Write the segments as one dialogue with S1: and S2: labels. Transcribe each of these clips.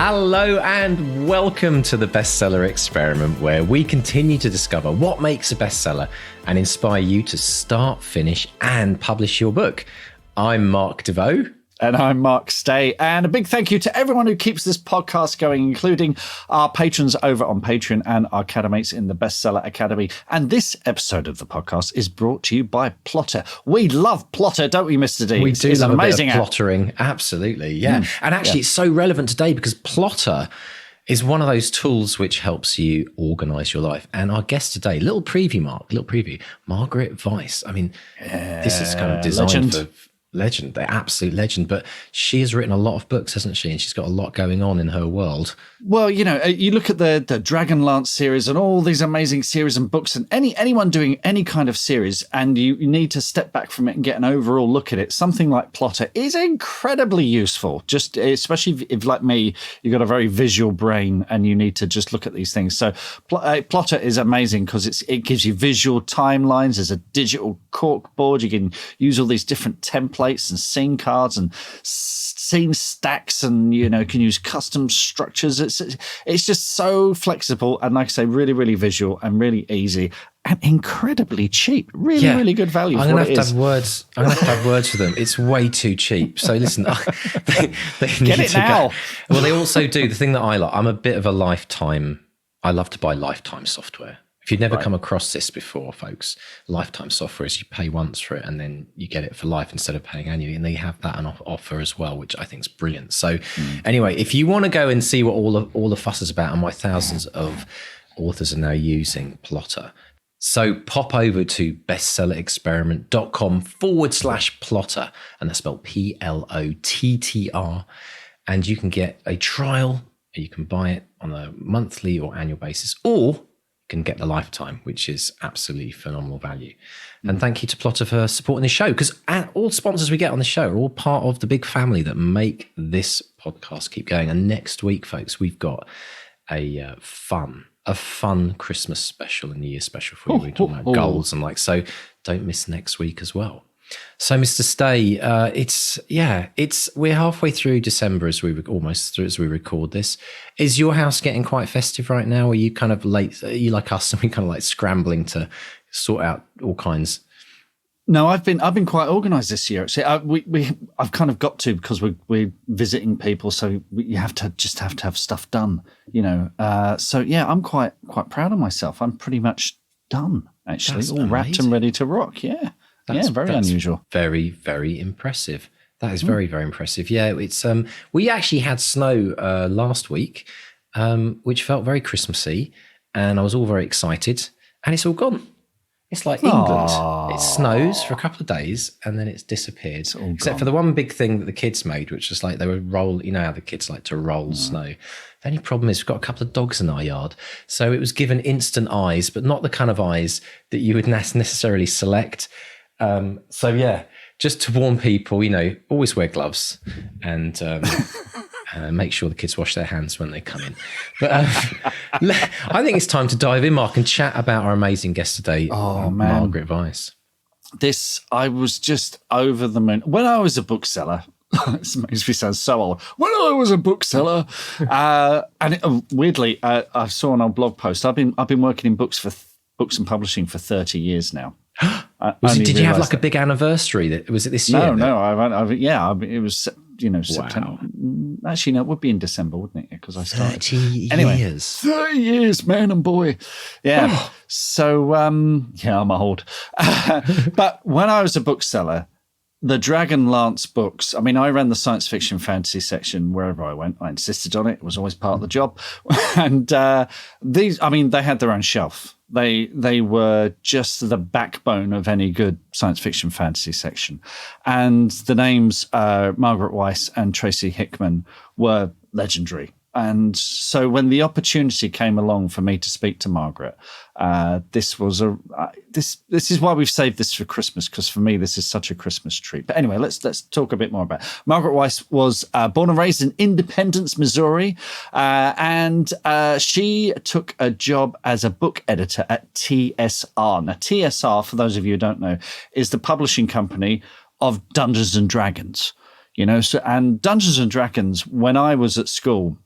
S1: Hello and welcome to the Bestseller Experiment, where we continue to discover what makes a bestseller and inspire you to start, finish, and publish your book. I'm Mark DeVoe.
S2: And I'm Mark Stay. And a big thank you to everyone who keeps this podcast going, including our patrons over on Patreon and our academates in the Bestseller Academy. And this episode of the podcast is brought to you by Plotter. We love Plotter, don't we, Mr. D?
S1: We do love amazing a bit of plottering. Absolutely, yeah. And actually, it's so relevant today because Plotter is one of those tools which helps you organise your life. And our guest today, little preview, Margaret Weis. I mean, this is kind of designed for... Legend, the absolute legend. But she has written a lot of books, hasn't she? And she's got a lot going on in her world. Well, you know, you look at the Dragonlance series and all these amazing series and books, and anyone doing any kind of series, and you need to step back from it and get an overall look at it. Something like Plotter is incredibly useful, just especially if like me, you've got a very visual brain and you need to just look at these things. So Plotter is amazing because it gives you visual timelines. There's a digital cork board. You can use all these different templates and scene cards and scene stacks, and you know, can use custom structures. It's just so flexible and, like I say, really, really visual and really easy and incredibly cheap. Really good value. I'm gonna have to have words. I'm gonna have to have words for them. It's way too cheap. So listen, they
S2: get it now.
S1: Well, they also do the thing that I like. I'm a bit of a lifetime. I love to buy lifetime software. If you've never come across this before, folks, lifetime software is you pay once for it and then you get it for life instead of paying annually. And they have that on offer as well, which I think is brilliant. So anyway, if you want to go and see what all the fuss is about and why thousands of authors are now using Plotter, so pop over to bestsellerexperiment.com/Plotter, and that's spelled Plottr, and you can get a trial. You can buy it on a monthly or annual basis, or can get the lifetime, which is absolutely phenomenal value. And thank you to Plotter for supporting this show, because all sponsors we get on the show are all part of the big family that make this podcast keep going. And next week, folks, we've got a fun Christmas special and New Year special for you. We're talking about goals and so don't miss next week as well. So, Mr. Stay, we're halfway through December as we record this. Is your house getting quite festive right now? Are you kind of late? Are you like us? Are we kind of like scrambling to sort out all kinds?
S2: No, I've been quite organised this year. Actually, I've kind of got to, because we're visiting people, so you have to have stuff done. You know, so yeah, I'm quite proud of myself. I'm pretty much done actually,
S1: That's
S2: all wrapped and ready to rock. Yeah. That's very unusual.
S1: Very, very impressive. That is very, very impressive. Yeah, it's we actually had snow last week, which felt very Christmassy, and I was all very excited, and it's all gone. It's like England. It snows for a couple of days and then it's disappeared. Except for the one big thing that the kids made, which was like they would roll, you know how the kids like to roll snow. The only problem is we've got a couple of dogs in our yard. So it was given instant eyes, but not the kind of eyes that you would necessarily select. So yeah, just to warn people, you know, always wear gloves and make sure the kids wash their hands when they come in. But I think it's time to dive in, Mark, and chat about our amazing guest today, Margaret Weis.
S2: I was just over the moon. When I was a bookseller, this makes me sound so old. When I was a bookseller, weirdly, I saw an old blog post. I've been working in books and publishing for 30 years now.
S1: Did you have like a big anniversary? Was it this year?
S2: No. It was, you know, September. Actually, no, it would be in December, wouldn't it? Because I started.
S1: 30 years.
S2: 30 years, man and boy. Yeah.
S1: Oh.
S2: So, I'm old. But when I was a bookseller, the Dragonlance books, I mean, I ran the science fiction fantasy section wherever I went. I insisted on it. It was always part of the job. And they had their own shelf. They were just the backbone of any good science fiction fantasy section. And the names Margaret Weis and Tracy Hickman were legendary. And so when the opportunity came along for me to speak to Margaret, this is why we've saved this for Christmas, because for me this is such a Christmas treat. But anyway, let's talk a bit more about it. Margaret Weis was born and raised in Independence, Missouri, and she took a job as a book editor at TSR. Now, TSR, for those of you who don't know, is the publishing company of Dungeons and Dragons. You know, and Dungeons and Dragons, when I was at school,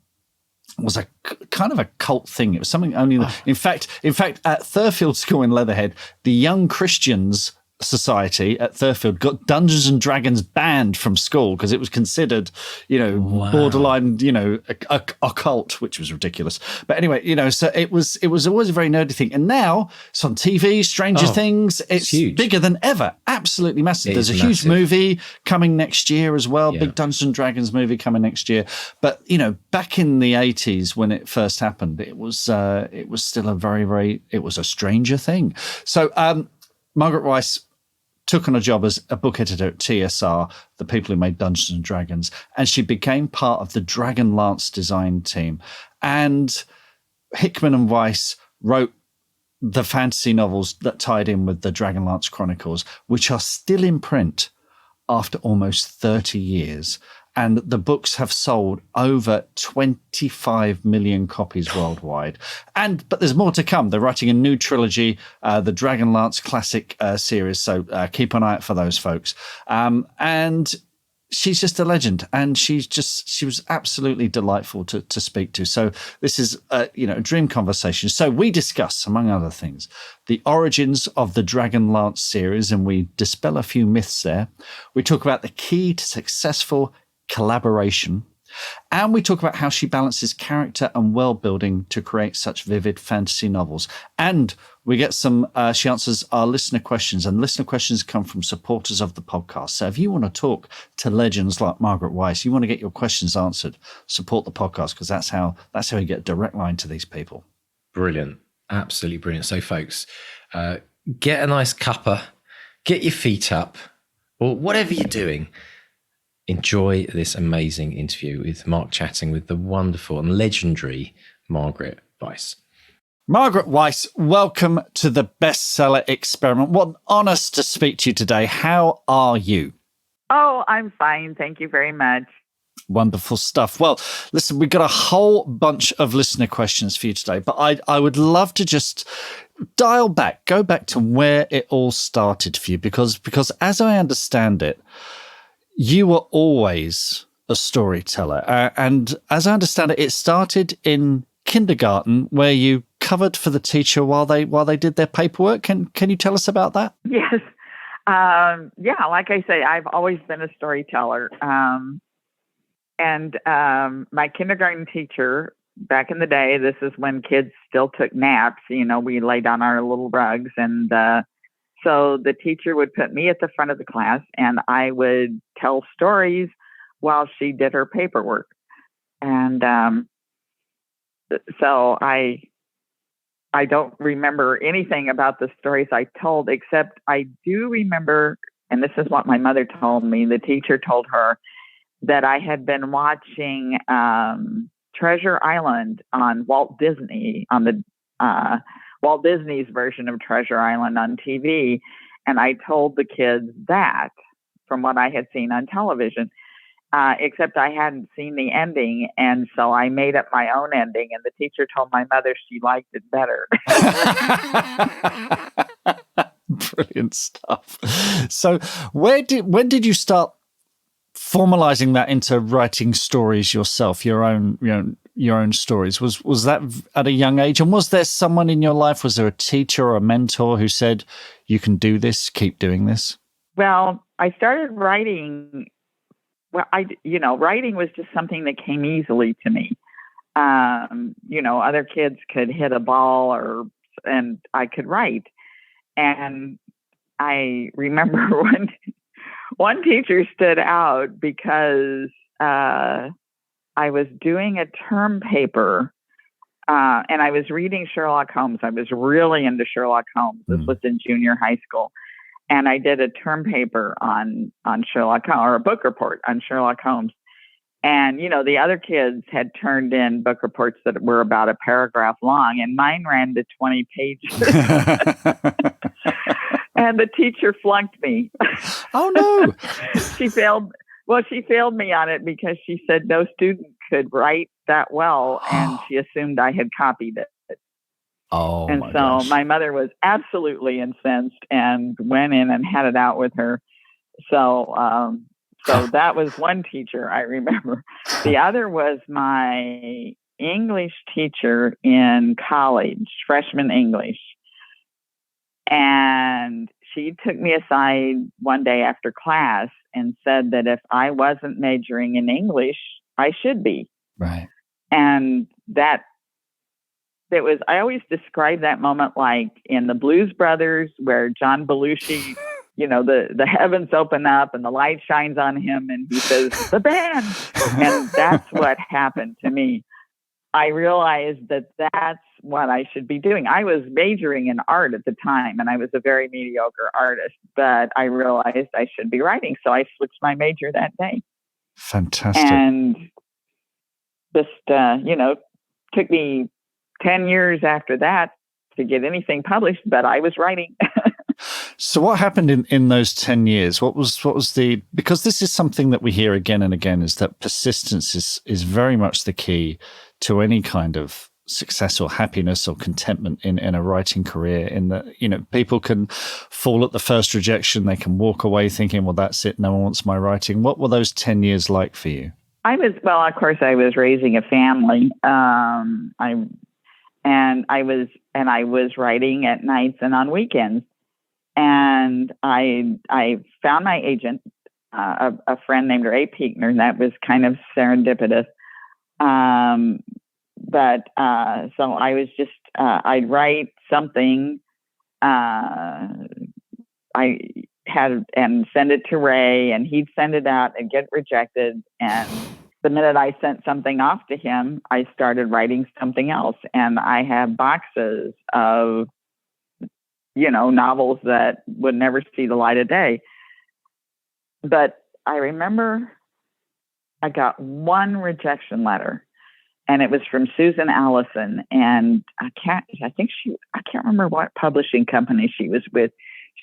S2: was a kind of a cult thing. It was something only, in fact, at Thurfield School in Leatherhead, the Young Christians Society at Thurfield got Dungeons and Dragons banned from school because it was considered, borderline, occult, which was ridiculous. But anyway, so it was always a very nerdy thing. And now it's on TV, Stranger Things. It's huge. Bigger than ever. Absolutely massive. There's a huge movie coming next year as well. Big Dungeons and Dragons movie coming next year. But, back in the 80s when it first happened, it was still it was a stranger thing. So, Margaret Weis took on a job as a book editor at TSR, the people who made Dungeons and Dragons, and she became part of the Dragonlance design team. And Hickman and Weis wrote the fantasy novels that tied in with the Dragonlance Chronicles, which are still in print after almost 30 years. And the books have sold over 25 million copies worldwide. But there's more to come. They're writing a new trilogy, the Dragonlance Classic series. So keep an eye out for those folks. And she's just a legend. And she was absolutely delightful to speak to. So this is a dream conversation. So we discuss, among other things, the origins of the Dragonlance series, and we dispel a few myths there. We talk about the key to successful collaboration, and we talk about how she balances character and world building to create such vivid fantasy novels. And we get she answers our listener questions, and listener questions come from supporters of the podcast. So if you want to talk to legends like Margaret Weis, you want to get your questions answered, support the podcast, because that's how you get a direct line to these people.
S1: Brilliant. Absolutely brilliant. So folks, get a nice cuppa, get your feet up, or whatever you're doing. Enjoy this amazing interview with Mark chatting with the wonderful and legendary Margaret Weis.
S2: Margaret Weis, welcome to the Bestseller Experiment. What an honour to speak to you today. How are you?
S3: Oh, I'm fine. Thank you very much.
S2: Wonderful stuff. Well, listen, we've got a whole bunch of listener questions for you today, but I would love to just go back to where it all started for you, because as I understand it, you were always a storyteller. And as I understand it, it started in kindergarten where you covered for the teacher while they did their paperwork. Can you tell us about that?
S3: Yes. Like I say, I've always been a storyteller. And my kindergarten teacher, back in the day, this is when kids still took naps. We laid on our little rugs, and so the teacher would put me at the front of the class, and I would tell stories while she did her paperwork. And so I don't remember anything about the stories I told, except I do remember, and this is what my mother told me, the teacher told her that I had been watching Treasure Island on Walt Disney, on the Walt Disney's version of Treasure Island on TV. And I told the kids that from what I had seen on television, except I hadn't seen the ending. And so I made up my own ending, and the teacher told my mother she liked it better.
S2: Brilliant stuff. So when did you start formalizing that into writing stories yourself, your own stories? Was that at a young age? And was there someone in your life, was there a teacher or a mentor who said, you can do this, keep doing this?
S3: Well, I started writing. Well, writing was just something that came easily to me. Other kids could hit a ball and I could write. And I remember one teacher stood out because I was doing a term paper and I was reading Sherlock Holmes. I was really into Sherlock Holmes. This was in junior high school. And I did a term paper on Sherlock Holmes, or a book report on Sherlock Holmes. And, the other kids had turned in book reports that were about a paragraph long, and mine ran to 20 pages. And the teacher flunked me.
S2: Oh, no.
S3: She failed me on it because she said no student could write that well, and she assumed I had copied it.
S2: Oh,
S3: and
S2: my
S3: so
S2: gosh.
S3: My mother was absolutely incensed and went in and had it out with her. So that was one teacher I remember. The other was my English teacher in college, freshman English. And she took me aside one day after class and said that if I wasn't majoring in English, I should be.
S2: Right.
S3: And I always describe that moment like in the Blues Brothers, where John Belushi, the heavens open up and the light shines on him and he says, "The band." And that's what happened to me. I realized that that's what I should be doing. I was majoring in art at the time, and I was a very mediocre artist, but I realized I should be writing. So I switched my major that day.
S2: Fantastic.
S3: And just, took me 10 years after that to get anything published, but I was writing.
S2: So what happened in those 10 years? What was because this is something that we hear again and again, is that persistence is very much the key to any kind of success or happiness or contentment in a writing career. In that, people can fall at the first rejection. They can walk away thinking, well, that's it. No one wants my writing. What were those 10 years like for you?
S3: I was raising a family. I was writing at nights and on weekends. And I found my agent, a friend named Gary Paulsen, and that was kind of serendipitous. So I was just, I'd write something, I had and send it to Ray, and he'd send it out and get rejected. And the minute I sent something off to him, I started writing something else. And I have boxes of, novels that would never see the light of day. But I remember I got one rejection letter, and it was from Susan Allison. And I can't remember what publishing company she was with.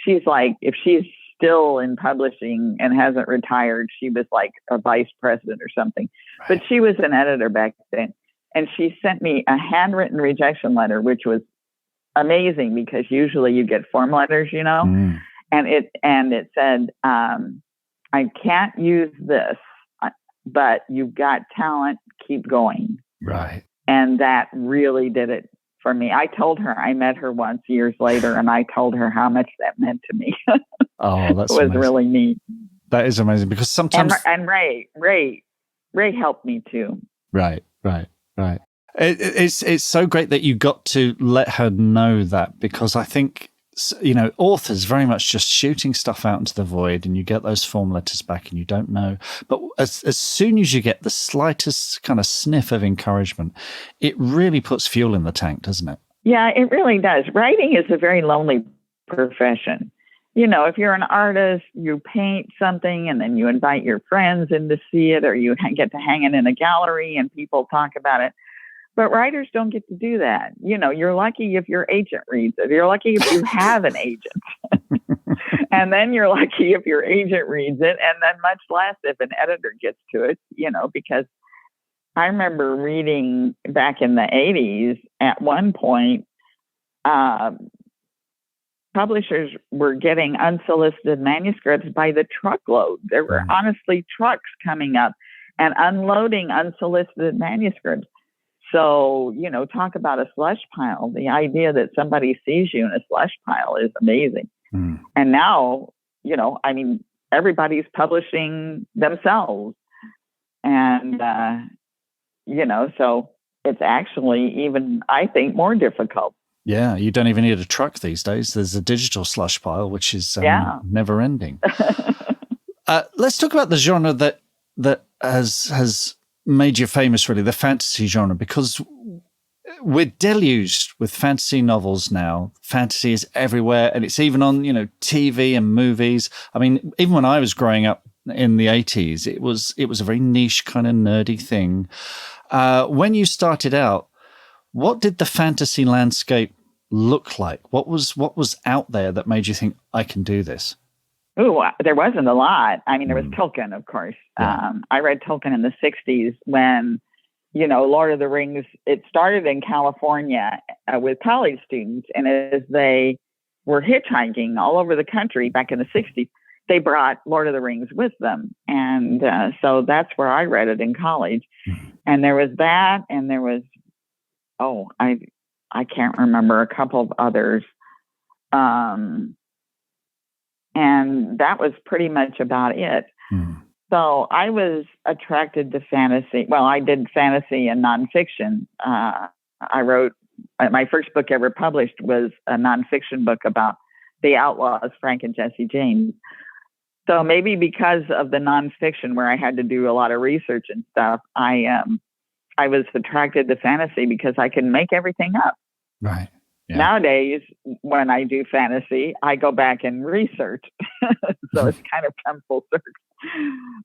S3: She's like, if she's still in publishing and hasn't retired, she was like a vice president or something. Right. But she was an editor back then. And she sent me a handwritten rejection letter, which was amazing because usually you get form letters, and it said, I can't use this, but you've got talent, keep going.
S2: Right.
S3: And that really did it for me. I told her, I met her once years later, and I told her how much that meant to me.
S2: Oh, that's
S3: it was
S2: amazing.
S3: Really neat.
S2: That is amazing because sometimes
S3: and Ray helped me too.
S2: Right. It's so great that you got to let her know that, because I think, authors very much just shooting stuff out into the void, and you get those form letters back and you don't know. But as soon as you get the slightest kind of sniff of encouragement, it really puts fuel in the tank, doesn't it?
S3: Yeah, it really does. Writing is a very lonely profession. If you're an artist, you paint something and then you invite your friends in to see it, or you get to hang it in a gallery and people talk about it. But writers don't get to do that. You're lucky if your agent reads it. You're lucky if you have an agent. And then you're lucky if your agent reads it, and then much less if an editor gets to it, because I remember reading back in the 80s, at one point, publishers were getting unsolicited manuscripts by the truckload. There were honestly trucks coming up and unloading unsolicited manuscripts. So, talk about a slush pile. The idea that somebody sees you in a slush pile is amazing. Mm. And now, everybody's publishing themselves. And, so it's actually even, I think, more difficult.
S2: Yeah, you don't even need a truck these days. There's a digital slush pile, which is never ending. Let's talk about the genre that has made you famous, really, the fantasy genre, because we're deluged with fantasy novels now. Fantasy is everywhere, and it's even on, TV and movies. I mean, even when I was growing up in the 80s, it was a very niche kind of nerdy thing. When you started out, what did the fantasy landscape look like? What was out there that made you think, I can do this?
S3: Oh, there wasn't a lot. I mean, there was Tolkien, of course. Yeah. I read Tolkien in the 60s when, Lord of the Rings, it started in California with college students. And as they were hitchhiking all over the country back in the 60s, they brought Lord of the Rings with them. And so that's where I read it in college. Mm-hmm. And there was that, and there was, I can't remember, a couple of others. And that was pretty much about it. So I was attracted to fantasy. Well, I did fantasy and nonfiction. I wrote, my first book ever published was a nonfiction book about the outlaws, Frank and Jesse James. So maybe because of the nonfiction, where I had to do a lot of research and stuff, I was attracted to fantasy because I can make everything up.
S2: Right. Yeah.
S3: Nowadays, when I do fantasy, I go back and research. So it's kind of come full circle.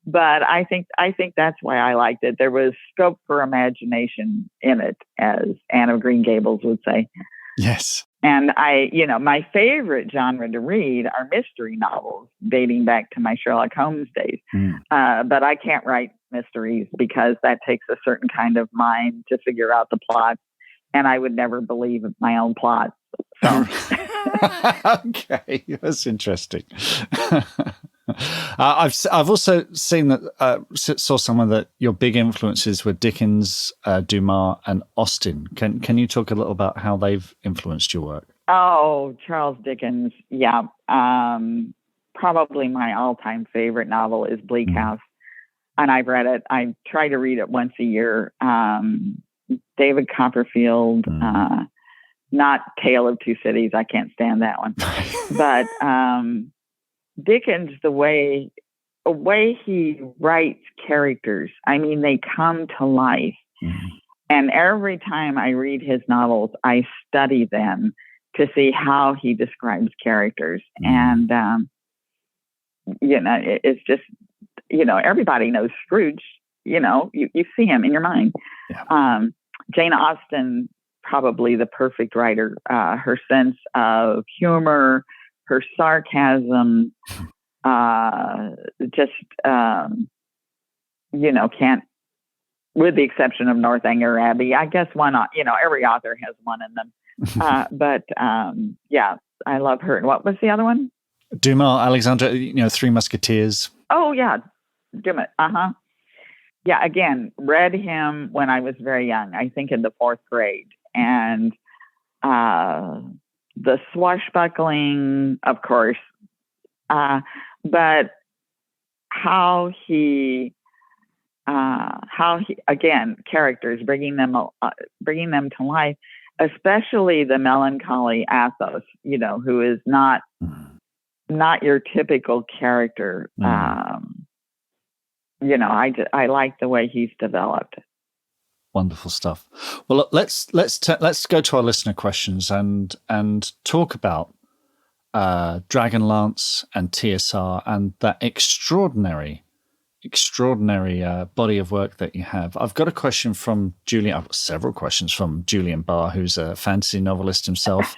S3: But I think that's why I liked it. There was scope for imagination in it, as Anne of Green Gables would say.
S2: Yes.
S3: And my favorite genre to read are mystery novels dating back to my Sherlock Holmes days. But I can't write mysteries because that takes a certain kind of mind to figure out the plot. And I would never believe my own plot. So.
S2: Okay, that's interesting. I've also seen that saw someone that your big influences were Dickens, Dumas, and Austen. Can you talk a little about how they've influenced your work?
S3: Oh, Charles Dickens, yeah. Probably my all-time favorite novel is Bleak House, and I've read it. I try to read it once a year. David Copperfield, not Tale of Two Cities. I can't stand that one. But Dickens, the way he writes characters, I mean, they come to life. And every time I read his novels, I study them to see how he describes characters. And, it's just, everybody knows Scrooge. You see him in your mind. Yeah. Jane Austen, probably the perfect writer. Her sense of humor, her sarcasm, can't, with the exception of Northanger Abbey, I guess every author has one in them. But I love her. And what was the other one?
S2: Dumas, Alexandre, Three Musketeers.
S3: Oh, yeah. Dumas. Yeah, again, read him when I was very young, I think in the 4th grade. And the swashbuckling, of course, but how he again, characters, bringing them to life, especially the melancholy Athos, who is not your typical character. I like the way he's developed.
S2: Wonderful stuff. Well, look, let's go to our listener questions and talk about Dragonlance and TSR and that extraordinary body of work that you have. I've got a question from Julian. I've got several questions from Julian Barr, who's a fantasy novelist himself,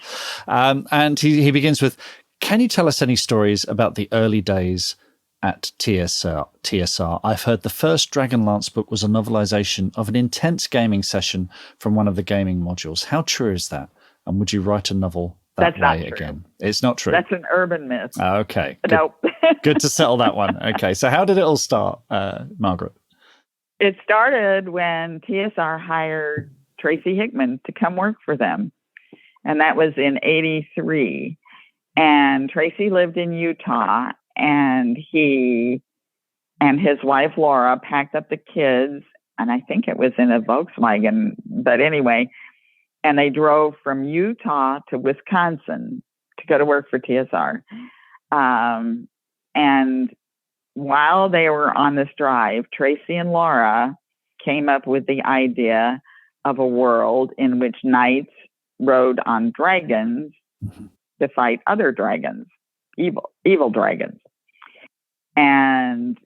S2: and he begins with, "Can you tell us any stories about the early days at TSR? I've heard the first Dragonlance book was a novelization of an intense gaming session from one of the gaming modules. How true is that? And would you write a novel that way again?" It's not true.
S3: That's an urban myth.
S2: Okay.
S3: Nope.
S2: Good to settle that one. Okay. So how did it all start, Margaret?
S3: It started when TSR hired Tracy Hickman to come work for them. And that was in 1983. And Tracy lived in Utah. And he and his wife, Laura, packed up the kids, and I think it was in a Volkswagen, but anyway, and they drove from Utah to Wisconsin to go to work for TSR. And while they were on this drive, Tracy and Laura came up with the idea of a world in which knights rode on dragons to fight other dragons, evil dragons. And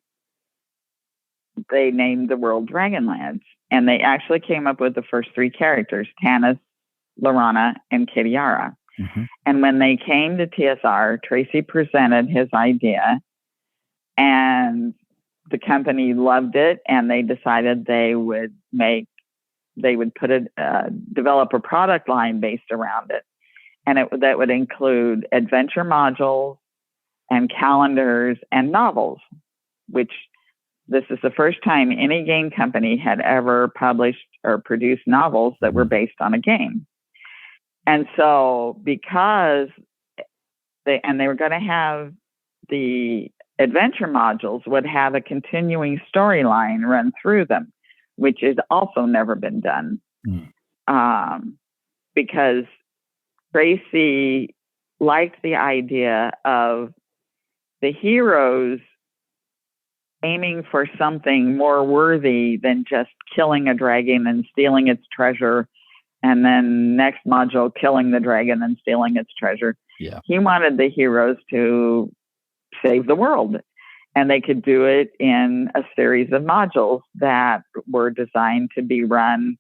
S3: they named the world Dragonlance. And they actually came up with the first 3 characters, Tanis, Laurana, and Kitiara. And when they came to TSR, Tracy presented his idea, and the company loved it, and they decided they would develop a product line based around it. And that would include adventure modules and calendars and novels, which, this is the first time any game company had ever published or produced novels that were based on a game. And so because they were going to have the adventure modules would have a continuing storyline run through them, which has also never been done. Because Tracy liked the idea of the heroes aiming for something more worthy than just killing a dragon and stealing its treasure, and then next module killing the dragon and stealing its treasure.
S2: Yeah.
S3: He wanted the heroes to save the world, and they could do it in a series of modules that were designed to be run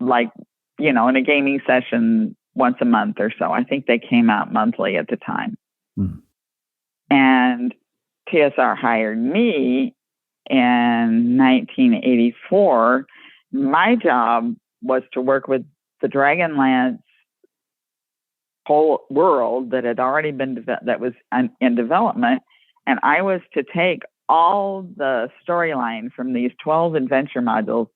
S3: like, you know, in a gaming session once a month or so. I think they came out monthly at the time. And TSR hired me in 1984. My job was to work with the Dragonlance whole world that had already been that was in development, and I was to take all the storyline from these 12 adventure modules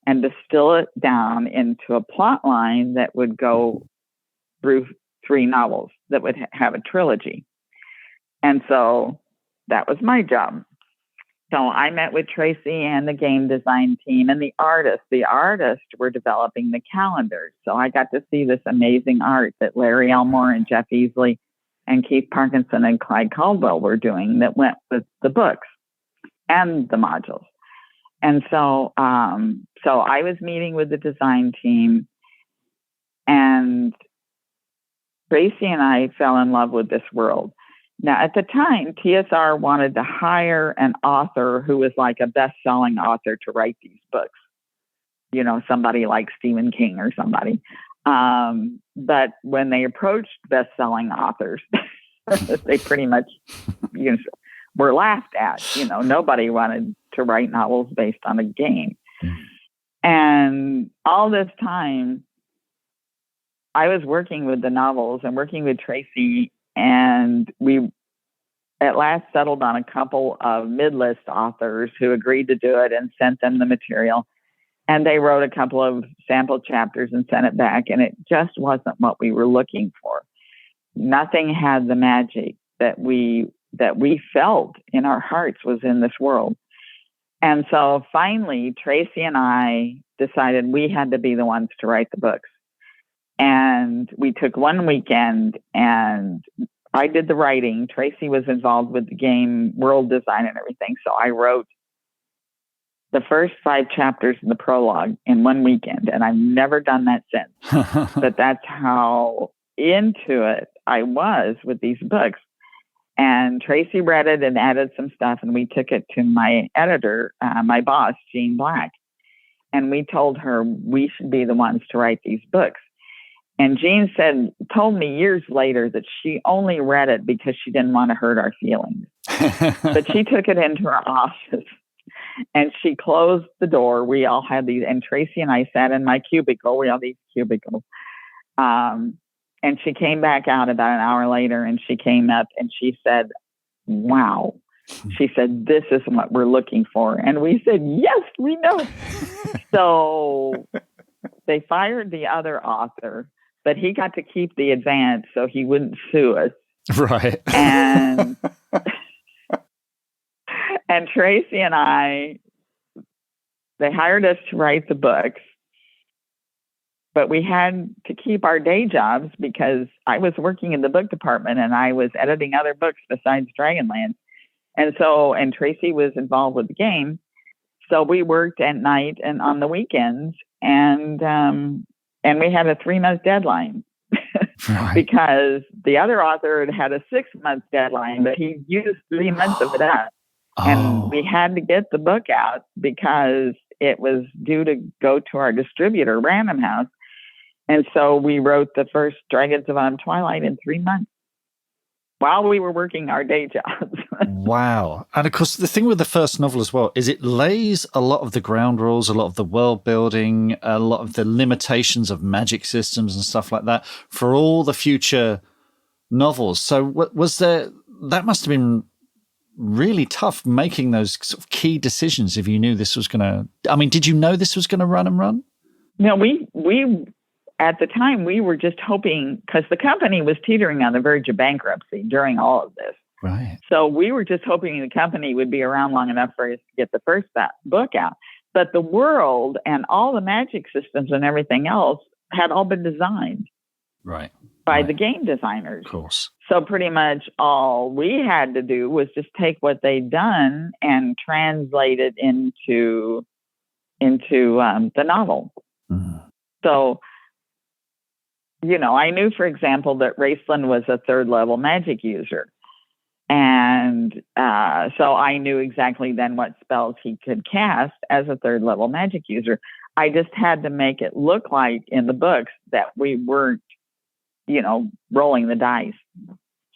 S3: and distill it down into a plot line that would go through 3 novels that would have a trilogy. And so that was my job. So I met with Tracy and the game design team and the artists. The artists were developing the calendars. So I got to see this amazing art that Larry Elmore and Jeff Easley and Keith Parkinson and Clyde Caldwell were doing that went with the books and the modules. And so, so I was meeting with the design team, and Tracy and I fell in love with this world. Now, at the time, TSR wanted to hire an author who was like a best-selling author to write these books. You know, somebody like Stephen King or somebody. But when they approached best-selling authors, they pretty much, you know, were laughed at. You know, nobody wanted to write novels based on a game. And all this time, I was working with the novels and working with Tracy, and we at last settled on a couple of mid-list authors who agreed to do it and sent them the material. And they wrote a couple of sample chapters and sent it back, and it just wasn't what we were looking for. Nothing had the magic that we felt in our hearts was in this world. And so finally, Tracy and I decided we had to be the ones to write the books. And we took one weekend, and I did the writing. Tracy was involved with the game world design and everything. So I wrote the first 5 chapters in the prologue in one weekend, and I've never done that since. But that's how into it I was with these books. And Tracy read it and added some stuff, and we took it to my editor, my boss, Jean Black. And we told her we should be the ones to write these books. And Jean told me years later that she only read it because she didn't want to hurt our feelings. But she took it into her office and she closed the door. We all had these, and Tracy and I sat in my cubicle. We all these cubicles. And she came back out about an hour later, and she came up and she said, "Wow." She said, "This is what we're looking for." And we said, "Yes, we know." So they fired the other author, but he got to keep the advance so he wouldn't sue us.
S2: Right.
S3: And Tracy and I, they hired us to write the books, but we had to keep our day jobs because I was working in the book department and I was editing other books besides Dragonlance. And Tracy was involved with the game. So we worked at night and on the weekends, and we had a 3-month deadline. Right. Because the other author had a 6-month deadline, but he used 3 months of it up. And we had to get the book out because it was due to go to our distributor, Random House. And so we wrote the first Dragons of Autumn Twilight in 3 months while we were working our day jobs.
S2: Wow. And of course, the thing with the first novel as well is it lays a lot of the ground rules, a lot of the world building, a lot of the limitations of magic systems and stuff like that for all the future novels. So was there, that must have been really tough making those sort of key decisions if you knew this was going to... I mean, did you know this was going to run and run?
S3: No, we at the time, we were just hoping, because the company was teetering on the verge of bankruptcy during all of this.
S2: Right.
S3: So we were just hoping the company would be around long enough for us to get the first book out. But the world and all the magic systems and everything else had all been designed by the game designers.
S2: Of course.
S3: So pretty much all we had to do was just take what they'd done and translate it into the novel.
S2: Mm.
S3: So, I knew, for example, that Raceland was a third level magic user. And so I knew exactly then what spells he could cast as a third level magic user. I just had to make it look like in the books that we weren't, rolling the dice,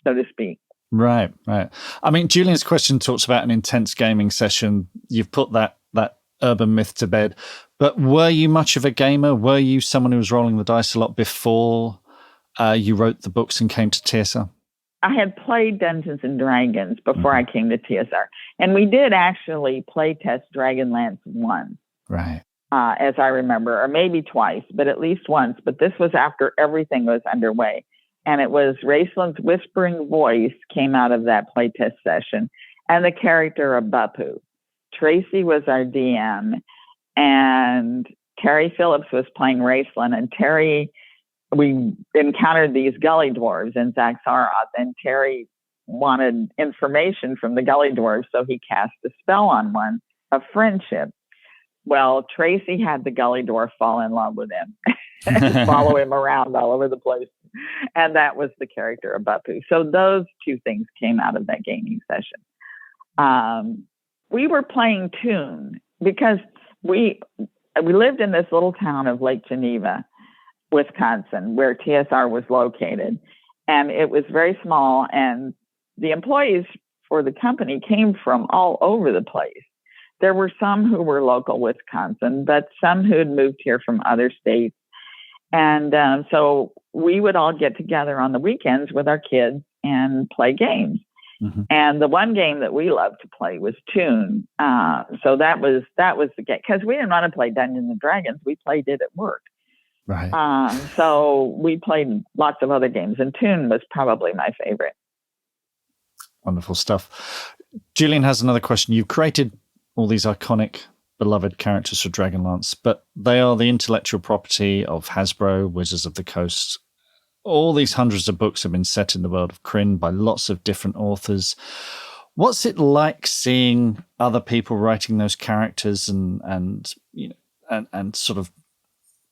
S3: so to speak.
S2: Right. I mean, Julian's question talks about an intense gaming session. You've put that urban myth to bed. But were you much of a gamer? Were you someone who was rolling the dice a lot before you wrote the books and came to TSR?
S3: I had played Dungeons and Dragons before I came to TSR. And we did actually play test Dragonlance once.
S2: Right.
S3: As I remember, or maybe twice, but at least once. But this was after everything was underway. And it was Raceland's whispering voice came out of that playtest session, and the character of Bapu. Tracy was our DM, and Terry Phillips was playing Raceland. And Terry, we encountered these gully dwarves in Zaxaroth, and Terry wanted information from the gully dwarves, so he cast a spell on one of friendship. Well, Tracy had the gully dwarf fall in love with him and follow him around all over the place. And that was the character of Bapu. So those two things came out of that gaming session. We were playing Tune because we lived in this little town of Lake Geneva, Wisconsin, where TSR was located. And it was very small. And the employees for the company came from all over the place. There were some who were local Wisconsin, but some who had moved here from other states. And so we would all get together on the weekends with our kids and play games. Mm-hmm. And the one game that we loved to play was Tune. So that was the game, because we didn't want to play Dungeons and Dragons. We played it at work.
S2: Right.
S3: So we played lots of other games, and Tune was probably my favorite.
S2: Wonderful stuff. Julian has another question. You've created all these iconic, beloved characters for Dragonlance, but they are the intellectual property of Hasbro, Wizards of the Coast. All these hundreds of books have been set in the world of Krynn by lots of different authors. What's it like seeing other people writing those characters and sort of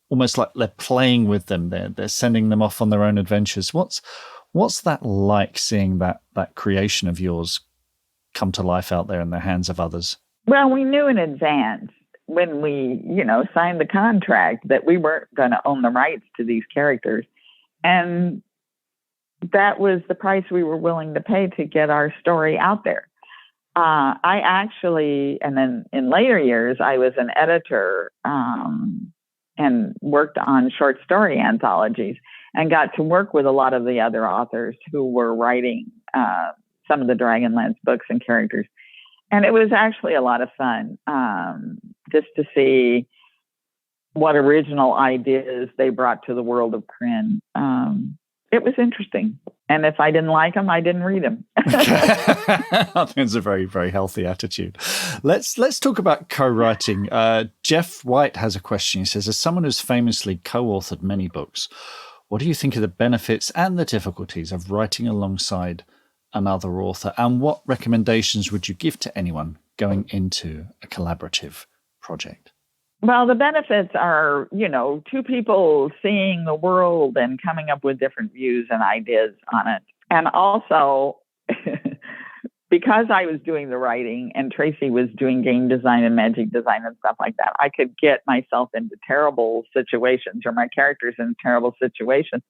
S2: almost like they're playing with them? They're sending them off on their own adventures. What's that like, seeing that creation of yours come to life out there in the hands of others?
S3: Well, we knew in advance when we, signed the contract that we weren't going to own the rights to these characters. And that was the price we were willing to pay to get our story out there. I actually, and then in later years, I was an editor and worked on short story anthologies and got to work with a lot of the other authors who were writing some of the Dragonlance books and characters. And it was actually a lot of fun just to see what original ideas they brought to the world of Krynn. It was interesting. And if I didn't like them, I didn't read them.
S2: I think it's a very, very healthy attitude. Let's talk about co-writing. Jeff White has a question. He says, as someone who's famously co-authored many books, what do you think of the benefits and the difficulties of writing alongside another author? And what recommendations would you give to anyone going into a collaborative project?
S3: Well, the benefits are, two people seeing the world and coming up with different views and ideas on it. And also, because I was doing the writing and Tracy was doing game design and magic design and stuff like that, I could get myself into terrible situations, or my characters in terrible situations.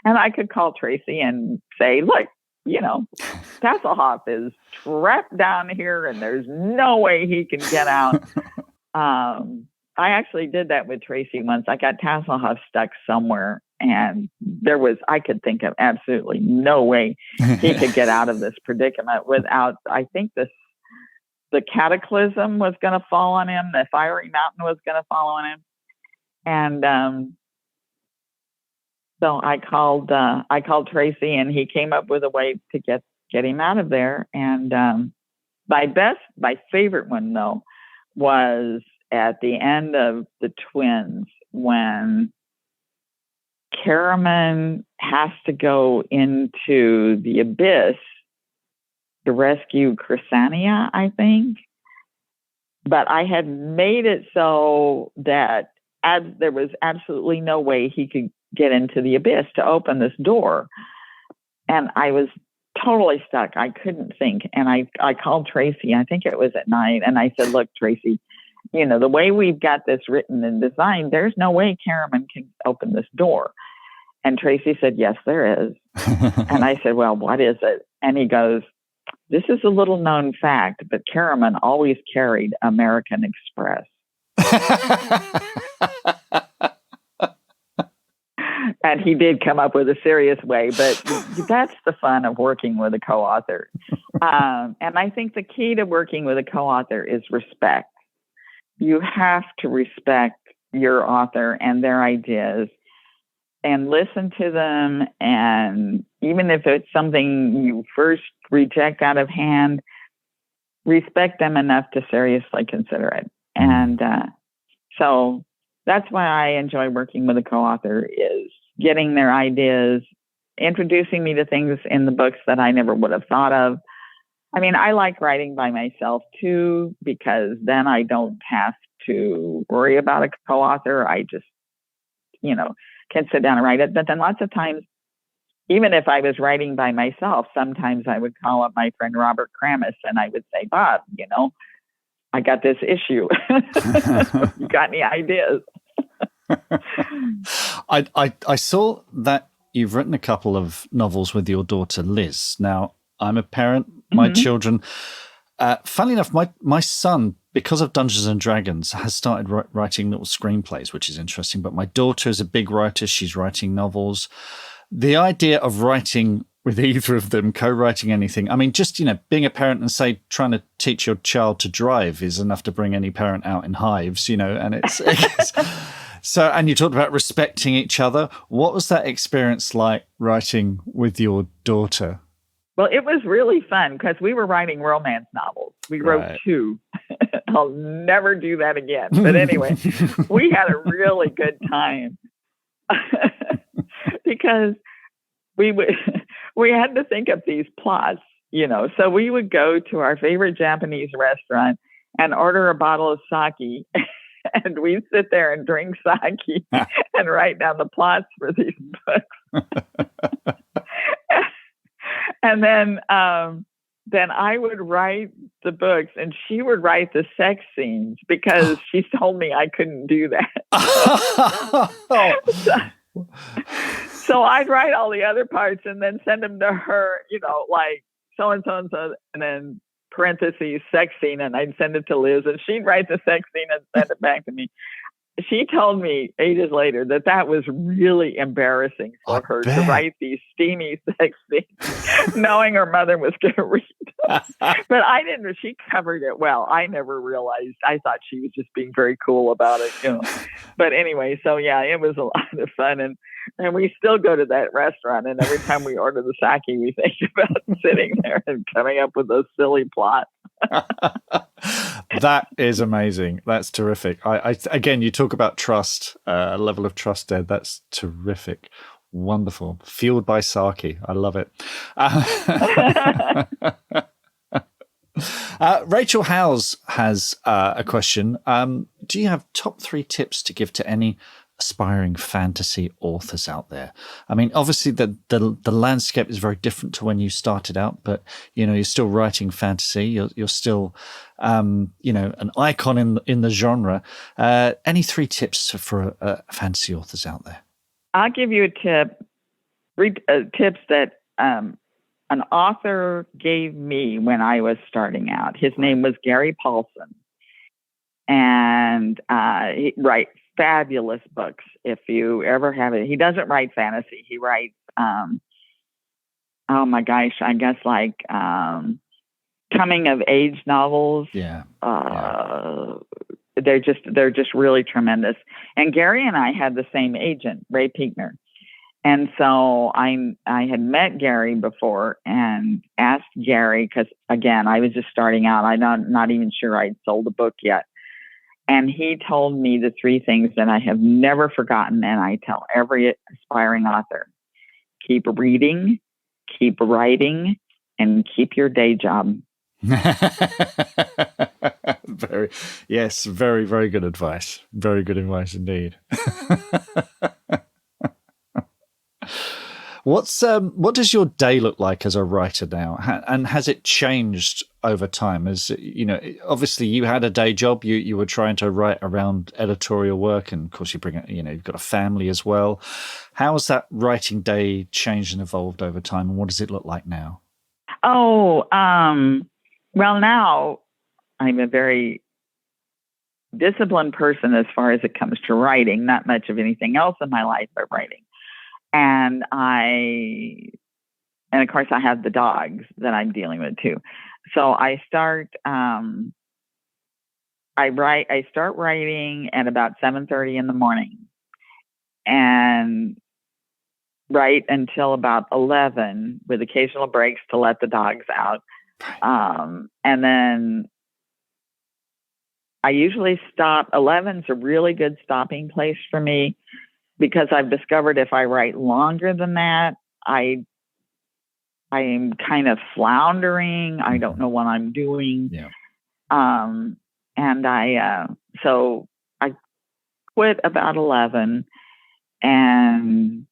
S3: And I could call Tracy and say, look, Tasselhoff is trapped down here and there's no way he can get out. I actually did that with Tracy once. I got Tasselhoff stuck somewhere And I could think of absolutely no way he could get out of this predicament without, I think the cataclysm was going to fall on him. The fiery mountain was going to fall on him. And, so I called Tracy, and he came up with a way to get him out of there. And, my favorite one though was at the end of the Twins, when Caraman has to go into the abyss to rescue Chrysania, I think. But I had made it so that there was absolutely no way he could get into the abyss to open this door. And I was totally stuck. I couldn't think. And I called Tracy, I think it was at night, and I said, look, Tracy, the way we've got this written and designed, there's no way Caraman can open this door. And Tracy said, yes, there is. And I said, well, what is it? And he goes, this is a little known fact, but Caraman always carried American Express. And he did come up with a serious way, but that's the fun of working with a co-author. And I think the key to working with a co-author is respect. You have to respect your author and their ideas and listen to them. And even if it's something you first reject out of hand, respect them enough to seriously consider it. And so that's why I enjoy working with a co-author, is getting their ideas, introducing me to things in the books that I never would have thought of. I mean, I like writing by myself too, because then I don't have to worry about a co-author. I just, can sit down and write it. But then lots of times, even if I was writing by myself, sometimes I would call up my friend Robert Kramis and I would say, Bob, I got this issue. You got any ideas?
S2: I saw that you've written a couple of novels with your daughter, Liz. Now, I'm a parent. My children, funnily enough, my son, because of Dungeons and Dragons, has started writing little screenplays, which is interesting. But my daughter is a big writer. She's writing novels. The idea of writing with either of them, co-writing anything, I mean, just, being a parent and say, trying to teach your child to drive is enough to bring any parent out in hives, and it's so, and you talked about respecting each other. What was that experience like writing with your daughter?
S3: Well, it was really fun because we were writing romance novels. We wrote 2. I'll never do that again. But anyway, we had a really good time because we had to think up these plots, So we would go to our favorite Japanese restaurant and order a bottle of sake, and we'd sit there and drink sake and write down the plots for these books. And then I would write the books and she would write the sex scenes because she told me I couldn't do that. So I'd write all the other parts and then send them to her, like so-and-so and so, and then parentheses, sex scene, and I'd send it to Liz and she'd write the sex scene and send it back to me. She told me ages later that was really embarrassing for her to write these steamy sex scenes, knowing her mother was going to read them. But I didn't. She covered it well. I never realized. I thought she was just being very cool about it, But anyway, so yeah, it was a lot of fun, and we still go to that restaurant. And every time we order the sake, we think about sitting there and coming up with those silly plots.
S2: That is amazing. That's terrific. I again, you talk about trust, a level of trust there. That's terrific. Wonderful. Fueled by sake. I love it. Rachel Howes has a question. Do you have top 3 tips to give to any aspiring fantasy authors out there? I mean, obviously the landscape is very different to when you started out, but you're still writing fantasy. You're still an icon in the genre. Any 3 tips for fantasy authors out there?
S3: I'll give you a tip. 3 tips that an author gave me when I was starting out. His name was Gary Paulsen, and he fabulous books if you ever have it. He doesn't write fantasy. He writes, oh my gosh, I guess like coming of age novels.
S2: Yeah.
S3: They're just really tremendous. And Gary and I had the same agent, Ray Pinkner. And so I had met Gary before and asked Gary, because again, I was just starting out. I'm not even sure I'd sold a book yet. And he told me the 3 things that I have never forgotten. And I tell every aspiring author: keep reading, keep writing, and keep your day job.
S2: Very, very good advice. Very good advice indeed. What does your day look like as a writer now, and has it changed over time? As you know, obviously you had a day job. You were trying to write around editorial work, and of course you bring it. You've got a family as well. How has that writing day changed and evolved over time, and what does it look like now?
S3: Oh, well, now I'm a very disciplined person as far as it comes to writing. Not much of anything else in my life but writing. And of course I have the dogs that I'm dealing with too. So I start writing at about 7:30 in the morning and write until about 11 with occasional breaks to let the dogs out. And then I usually stop. 11's a really good stopping place for me, because I've discovered if I write longer than that, I am kind of floundering. I don't know what I'm doing.
S2: Yeah.
S3: And so I quit about 11, and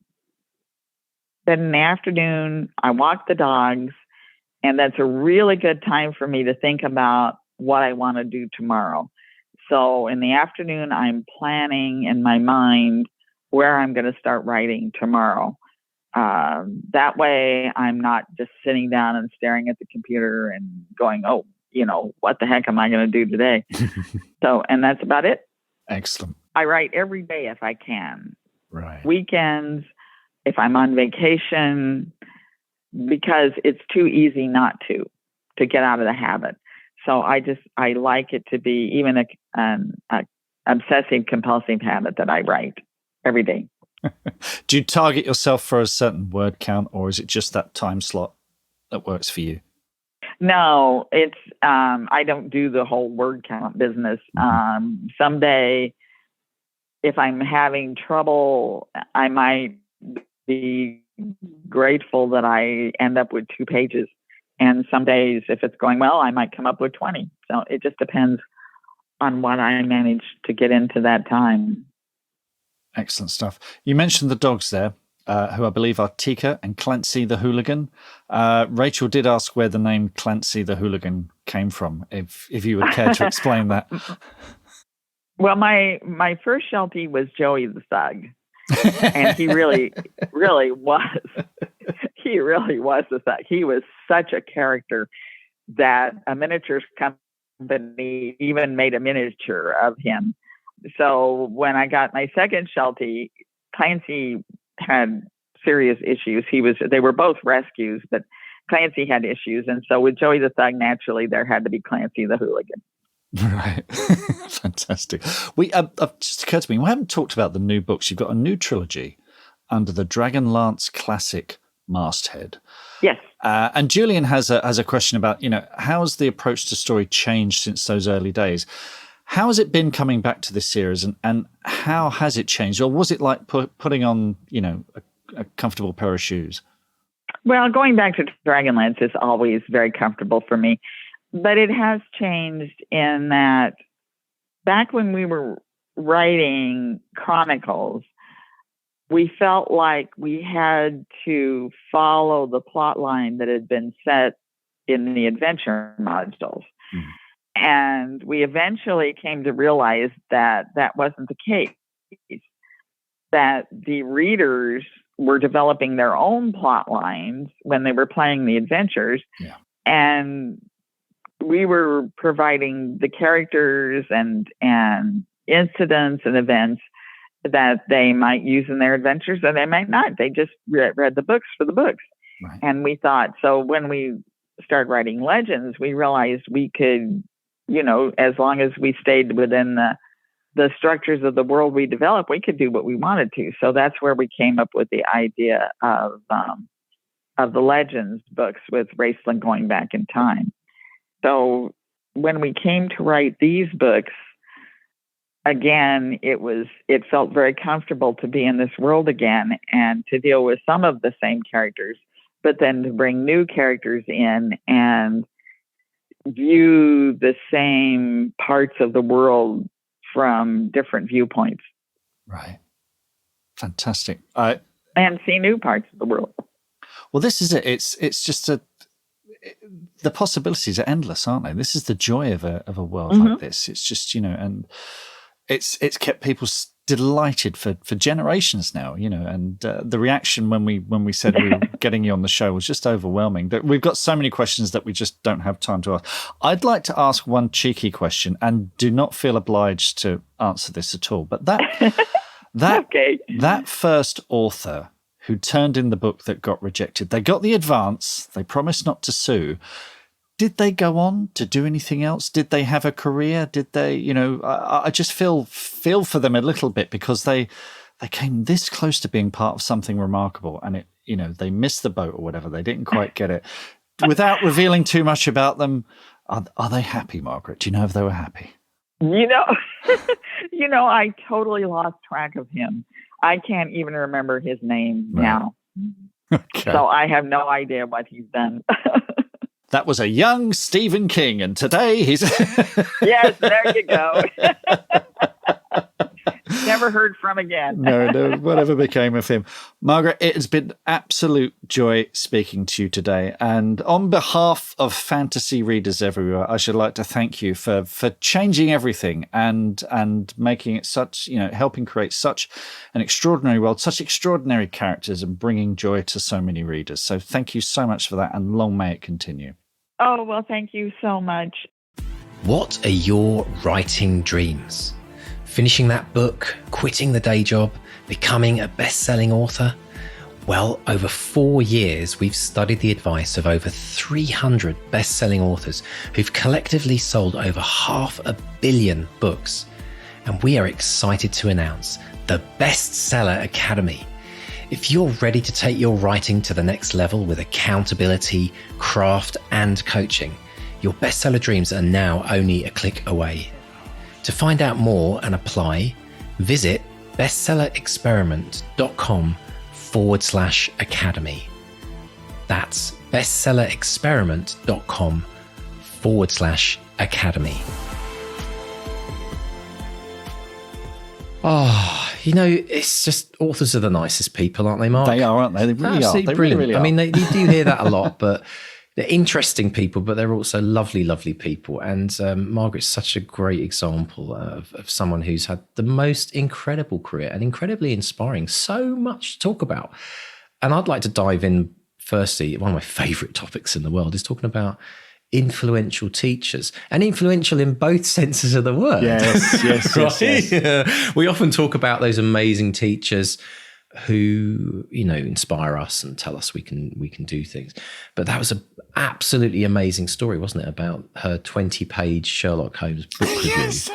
S3: then in the afternoon I walk the dogs, and that's a really good time for me to think about what I want to do tomorrow. So in the afternoon, I'm planning in my mind where I'm going to start writing tomorrow. That way I'm not just sitting down and staring at the computer and going, oh, what the heck am I going to do today? So, and that's about it.
S2: Excellent.
S3: I write every day if I can.
S2: Right.
S3: Weekends, if I'm on vacation, because it's too easy not to get out of the habit. So I like it to be even an obsessive compulsive habit that I write every day.
S2: Do you target yourself for a certain word count, or is it just that time slot that works for you?
S3: No, it's I don't do the whole word count business. Someday, if I'm having trouble, I might be grateful that I end up with 2 pages. And some days, if it's going well, I might come up with 20. So it just depends on what I manage to get into that time.
S2: Excellent stuff. You mentioned the dogs there, who I believe are Tika and Clancy the Hooligan. Rachel did ask where the name Clancy the Hooligan came from, if you would care to explain that.
S3: Well, my first Sheltie was Joey the Thug. And he really was. He really was the thug. He was such a character that a miniatures company even made a miniature of him. So when I got my second Sheltie, Clancy had serious issues. They were both rescues, but Clancy had issues. And so with Joey the Thug, naturally, there had to be Clancy the Hooligan.
S2: Right. Fantastic. Just occurred to me, we haven't talked about the new books. You've got a new trilogy under the Dragonlance Classic Masthead.
S3: Yes.
S2: And Julian has a question about, how has the approach to story changed since those early days? How has it been coming back to this series, and how has it changed? Or was it like putting on, a comfortable pair of shoes?
S3: Well, going back to Dragonlance is always very comfortable for me. But it has changed in that back when we were writing Chronicles, we felt like we had to follow the plot line that had been set in the adventure modules. Mm-hmm. And we eventually came to realize that that wasn't the case, that the readers were developing their own plot lines when they were playing the adventures.
S2: Yeah.
S3: And we were providing the characters and incidents and events that they might use in their adventures and they might not. They just read the books for the books.
S2: Right.
S3: And we thought, so when we started writing legends, we realized we could, as long as we stayed within the structures of the world we developed, we could do what we wanted to. So that's where we came up with the idea of the legends books with Raceland going back in time. So when we came to write these books, again, it felt very comfortable to be in this world again and to deal with some of the same characters, but then to bring new characters in and view the same parts of the world from different viewpoints.
S2: Right. Fantastic.
S3: And see new parts of the world.
S2: Well, this is it. It's just the possibilities are endless, aren't they? This is the joy of a world like this. It's just, and it's kept people delighted for generations now, and the reaction when we said we were getting you on the show was just overwhelming. We've got so many questions that we just don't have time to ask. I'd like to ask one cheeky question, and do not feel obliged to answer this at all. But that first author who turned in the book that got rejected, they got the advance, they promised not to sue. Did they go on to do anything else? Did they have a career? Did they, I just feel for them a little bit, because they came this close to being part of something remarkable, and they missed the boat or whatever. They didn't quite get it. Without revealing too much about them, are they happy, Margaret? Do you know if they were happy?
S3: I totally lost track of him. I can't even remember his name now.
S2: Okay.
S3: So I have no idea what he's done.
S2: That was a young Stephen King, and today he's...
S3: Yes, there you go. Never heard from again.
S2: No, whatever became of him. Margaret, it has been absolute joy speaking to you today. And on behalf of fantasy readers everywhere, I should like to thank you for changing everything and making it such, helping create such an extraordinary world, such extraordinary characters, and bringing joy to so many readers. So thank you so much for that, and long may it continue.
S3: Oh, well, thank you so much.
S1: What are your writing dreams? Finishing that book, quitting the day job, becoming a best-selling author? Well, over 4 years, we've studied the advice of over 300 best-selling authors who've collectively sold over 500 million books. And we are excited to announce the Bestseller Academy. If you're ready to take your writing to the next level with accountability, craft, and coaching, your bestseller dreams are now only a click away. To find out more and apply, visit bestsellerexperiment.com/academy. That's bestsellerexperiment.com/academy. Oh, it's just authors are the nicest people, aren't they, Mark?
S2: They are, aren't they? They really
S1: Absolutely
S2: are. They
S1: brilliant.
S2: really are.
S1: I mean, you do hear that a lot, but they're interesting people, but they're also lovely, lovely people. And Margaret's such a great example of someone who's had the most incredible career and incredibly inspiring. So much to talk about. And I'd like to dive in firstly. One of my favorite topics in the world is talking about influential teachers, and influential in both senses of the word.
S2: Yes.
S1: Right? Yes. We often talk about those amazing teachers who inspire us and tell us we can do things. But that was an absolutely amazing story, wasn't it, about her 20-page Sherlock Holmes book review?
S2: Yes.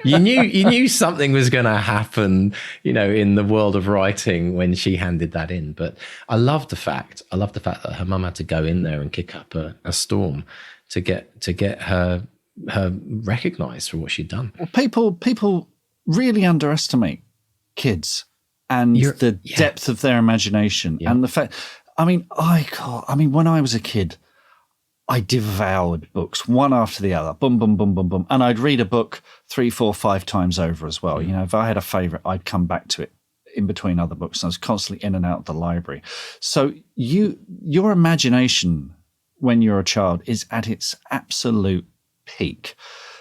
S1: You knew something was going to happen, in the world of writing when she handed that in. But I love the fact that her mum had to go in there and kick up a storm to get her recognised for what she'd done.
S2: Well, people really underestimate kids and the depth of their imagination, and the fact. I mean, when I was a kid, I devoured books one after the other, boom, boom, boom, boom, boom. And I'd read a book 3, 4, 5 times over as well. If I had a favorite, I'd come back to it in between other books. And I was constantly in and out of the library. So your imagination when you're a child is at its absolute peak.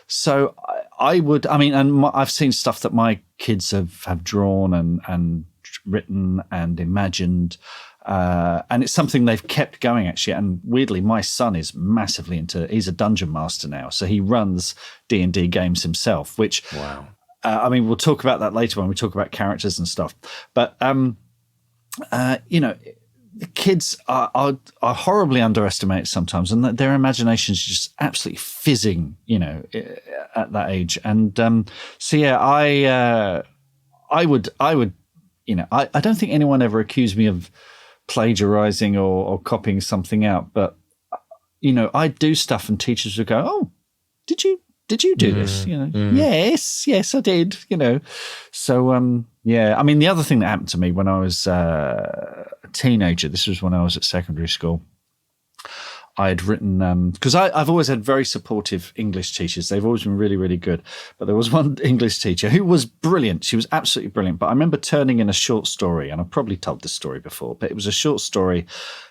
S2: So I've seen stuff that my kids have drawn and written and imagined. And it's something they've kept going, actually. And weirdly, my son is massively he's a dungeon master now. So he runs D&D games himself, which
S1: wow.
S2: I mean, we'll talk about that later when we talk about characters and stuff. But, you know, the kids are horribly underestimated sometimes, and their imaginations are just absolutely fizzing, you know, at that age. And so, yeah, I would, you know, I don't think anyone ever accused me of plagiarizing or copying something out, but, you know, I'd do stuff and teachers would go, "Oh, did you do this?" You know, yes, I did, you know. So, yeah, I mean, the other thing that happened to me when I was a teenager, this was when I was at secondary school, I had written, because I've always had very supportive English teachers. They've always been really, really good. But there was one English teacher who was brilliant. She was absolutely brilliant. But I remember turning in a short story, and I've probably told this story before, but it was a short story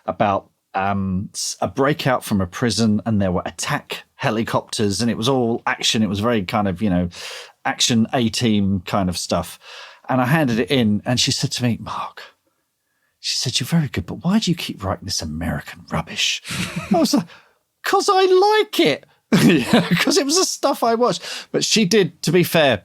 S2: about a breakout from a prison, and there were attack helicopters, and it was all action. It was very kind of, you know, action A-team kind of stuff. And I handed it in, and she said to me, "Mark," she said, "you're very good, but why do you keep writing this American rubbish?" I was like, "'Cause I like it." Because it was the stuff I watched. But she did, to be fair,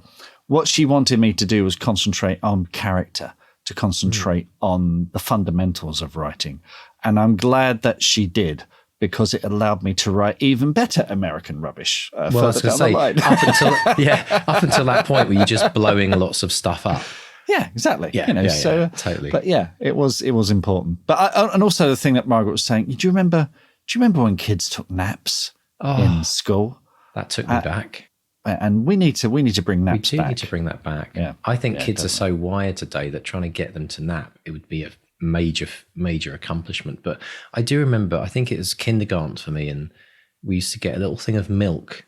S2: what she wanted me to do was concentrate on character, to concentrate on the fundamentals of writing. And I'm glad that she did, because it allowed me to write even better American rubbish.
S1: Well, I was going to say, up until that point, were you just blowing lots of stuff up?
S2: Yeah, exactly.
S1: Yeah,
S2: you know, so
S1: totally.
S2: But yeah, it was important. But and also the thing that Margaret was saying. Do you remember when kids took naps in school?
S1: That took me back.
S2: And we need to bring naps back.
S1: We need to bring that back.
S2: Yeah.
S1: I think kids
S2: definitely.
S1: are so wired today that trying to get them to nap, it would be a major accomplishment. But I do remember, I think it was kindergarten for me, and we used to get a little thing of milk.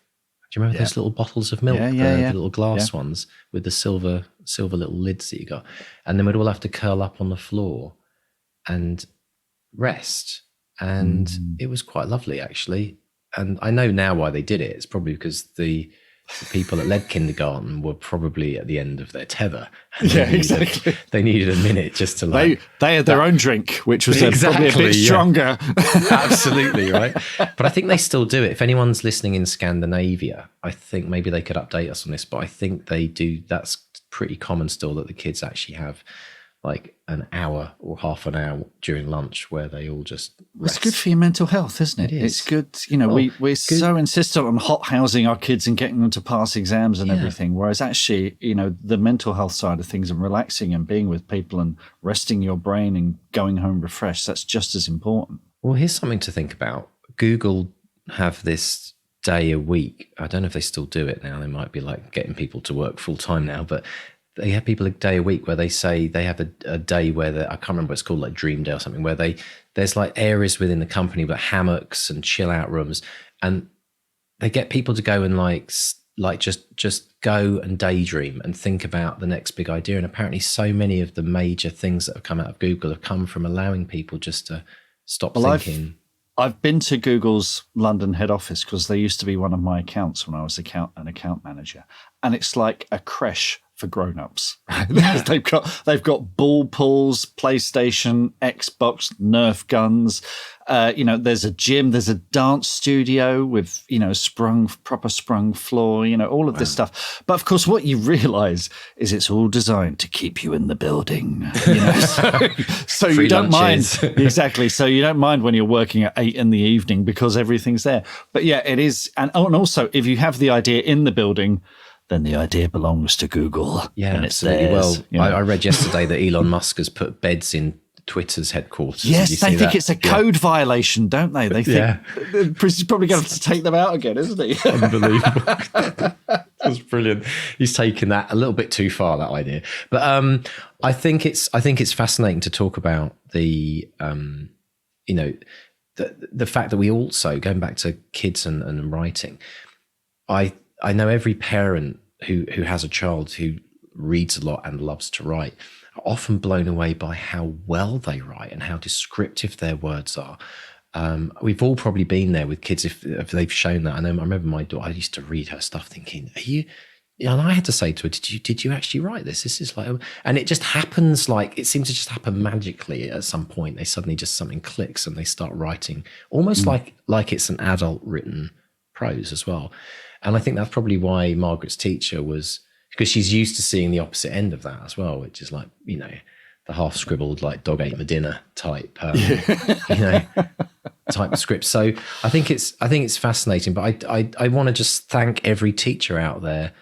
S1: Do you remember those little bottles of milk, the little glass ones with the silver little lids that you got? And then we'd all have to curl up on the floor and rest. And it was quite lovely, actually. And I know now why they did it. It's probably because the people that led kindergarten were probably at the end of their tether.
S2: Exactly.
S1: They needed a minute just to like...
S2: They had their own drink, which was probably a bit stronger.
S1: Absolutely, right? But I think they still do it. If anyone's listening in Scandinavia, I think maybe they could update us on this, but I think they do. That's pretty common still, that the kids actually have like an hour or half an hour during lunch where they all just rest.
S2: It's good for your mental health, isn't it?
S1: It is.
S2: It's good. You know, we're so insistent on hot housing our kids and getting them to pass exams and everything. Whereas actually, you know, the mental health side of things and relaxing and being with people and resting your brain and going home refreshed, that's just as important.
S1: Well, here's something to think about. Google have this day a week. I don't know if they still do it now. They might be like getting people to work full time now, but they have people a day a week where they say they have a day where I can't remember what it's called, like Dream Day or something, where there's like areas within the company, but hammocks and chill out rooms, and they get people to go and like just go and daydream and think about the next big idea. And apparently so many of the major things that have come out of Google have come from allowing people just to stop thinking.
S2: I've been to Google's London head office because they used to be one of my accounts when I was an account manager, and it's like a creche for grown-ups. they've got ball pools, PlayStation, Xbox, Nerf guns. You know, there's a gym, there's a dance studio with, you know, proper sprung floor, you know, all of this stuff. But of course, what you realize is it's all designed to keep you in the building. You know, so you don't mind. Exactly. So you don't mind when you're working at 8 p.m. because everything's there. But yeah, it is. And also, if you have the idea in the building, then the idea belongs to Google.
S1: Yeah,
S2: and
S1: absolutely.
S2: It's theirs,
S1: well,
S2: you know?
S1: I read yesterday that Elon Musk has put beds in Twitter's headquarters.
S2: Yes, they think it's a code violation, don't they? They think he's probably going to have to take them out again, isn't he?
S1: Unbelievable. That's brilliant. He's taken that a little bit too far, that idea. But I think it's fascinating to talk about the you know, the fact that we also, going back to kids and writing, I know every parent who has a child who reads a lot and loves to write are often blown away by how well they write and how descriptive their words are. We've all probably been there with kids if they've shown that. I remember my daughter, I used to read her stuff thinking, are you... And I had to say to her, did you actually write this? This is like... And it just happens, like, it seems to just happen magically at some point. They suddenly just, something clicks and they start writing almost like it's an adult written prose as well. And I think that's probably why Margaret's teacher was because she's used to seeing the opposite end of that as well, which is like, the half scribbled, like dog ate my dinner type, type script. So I think it's fascinating, but I want to just thank every teacher out there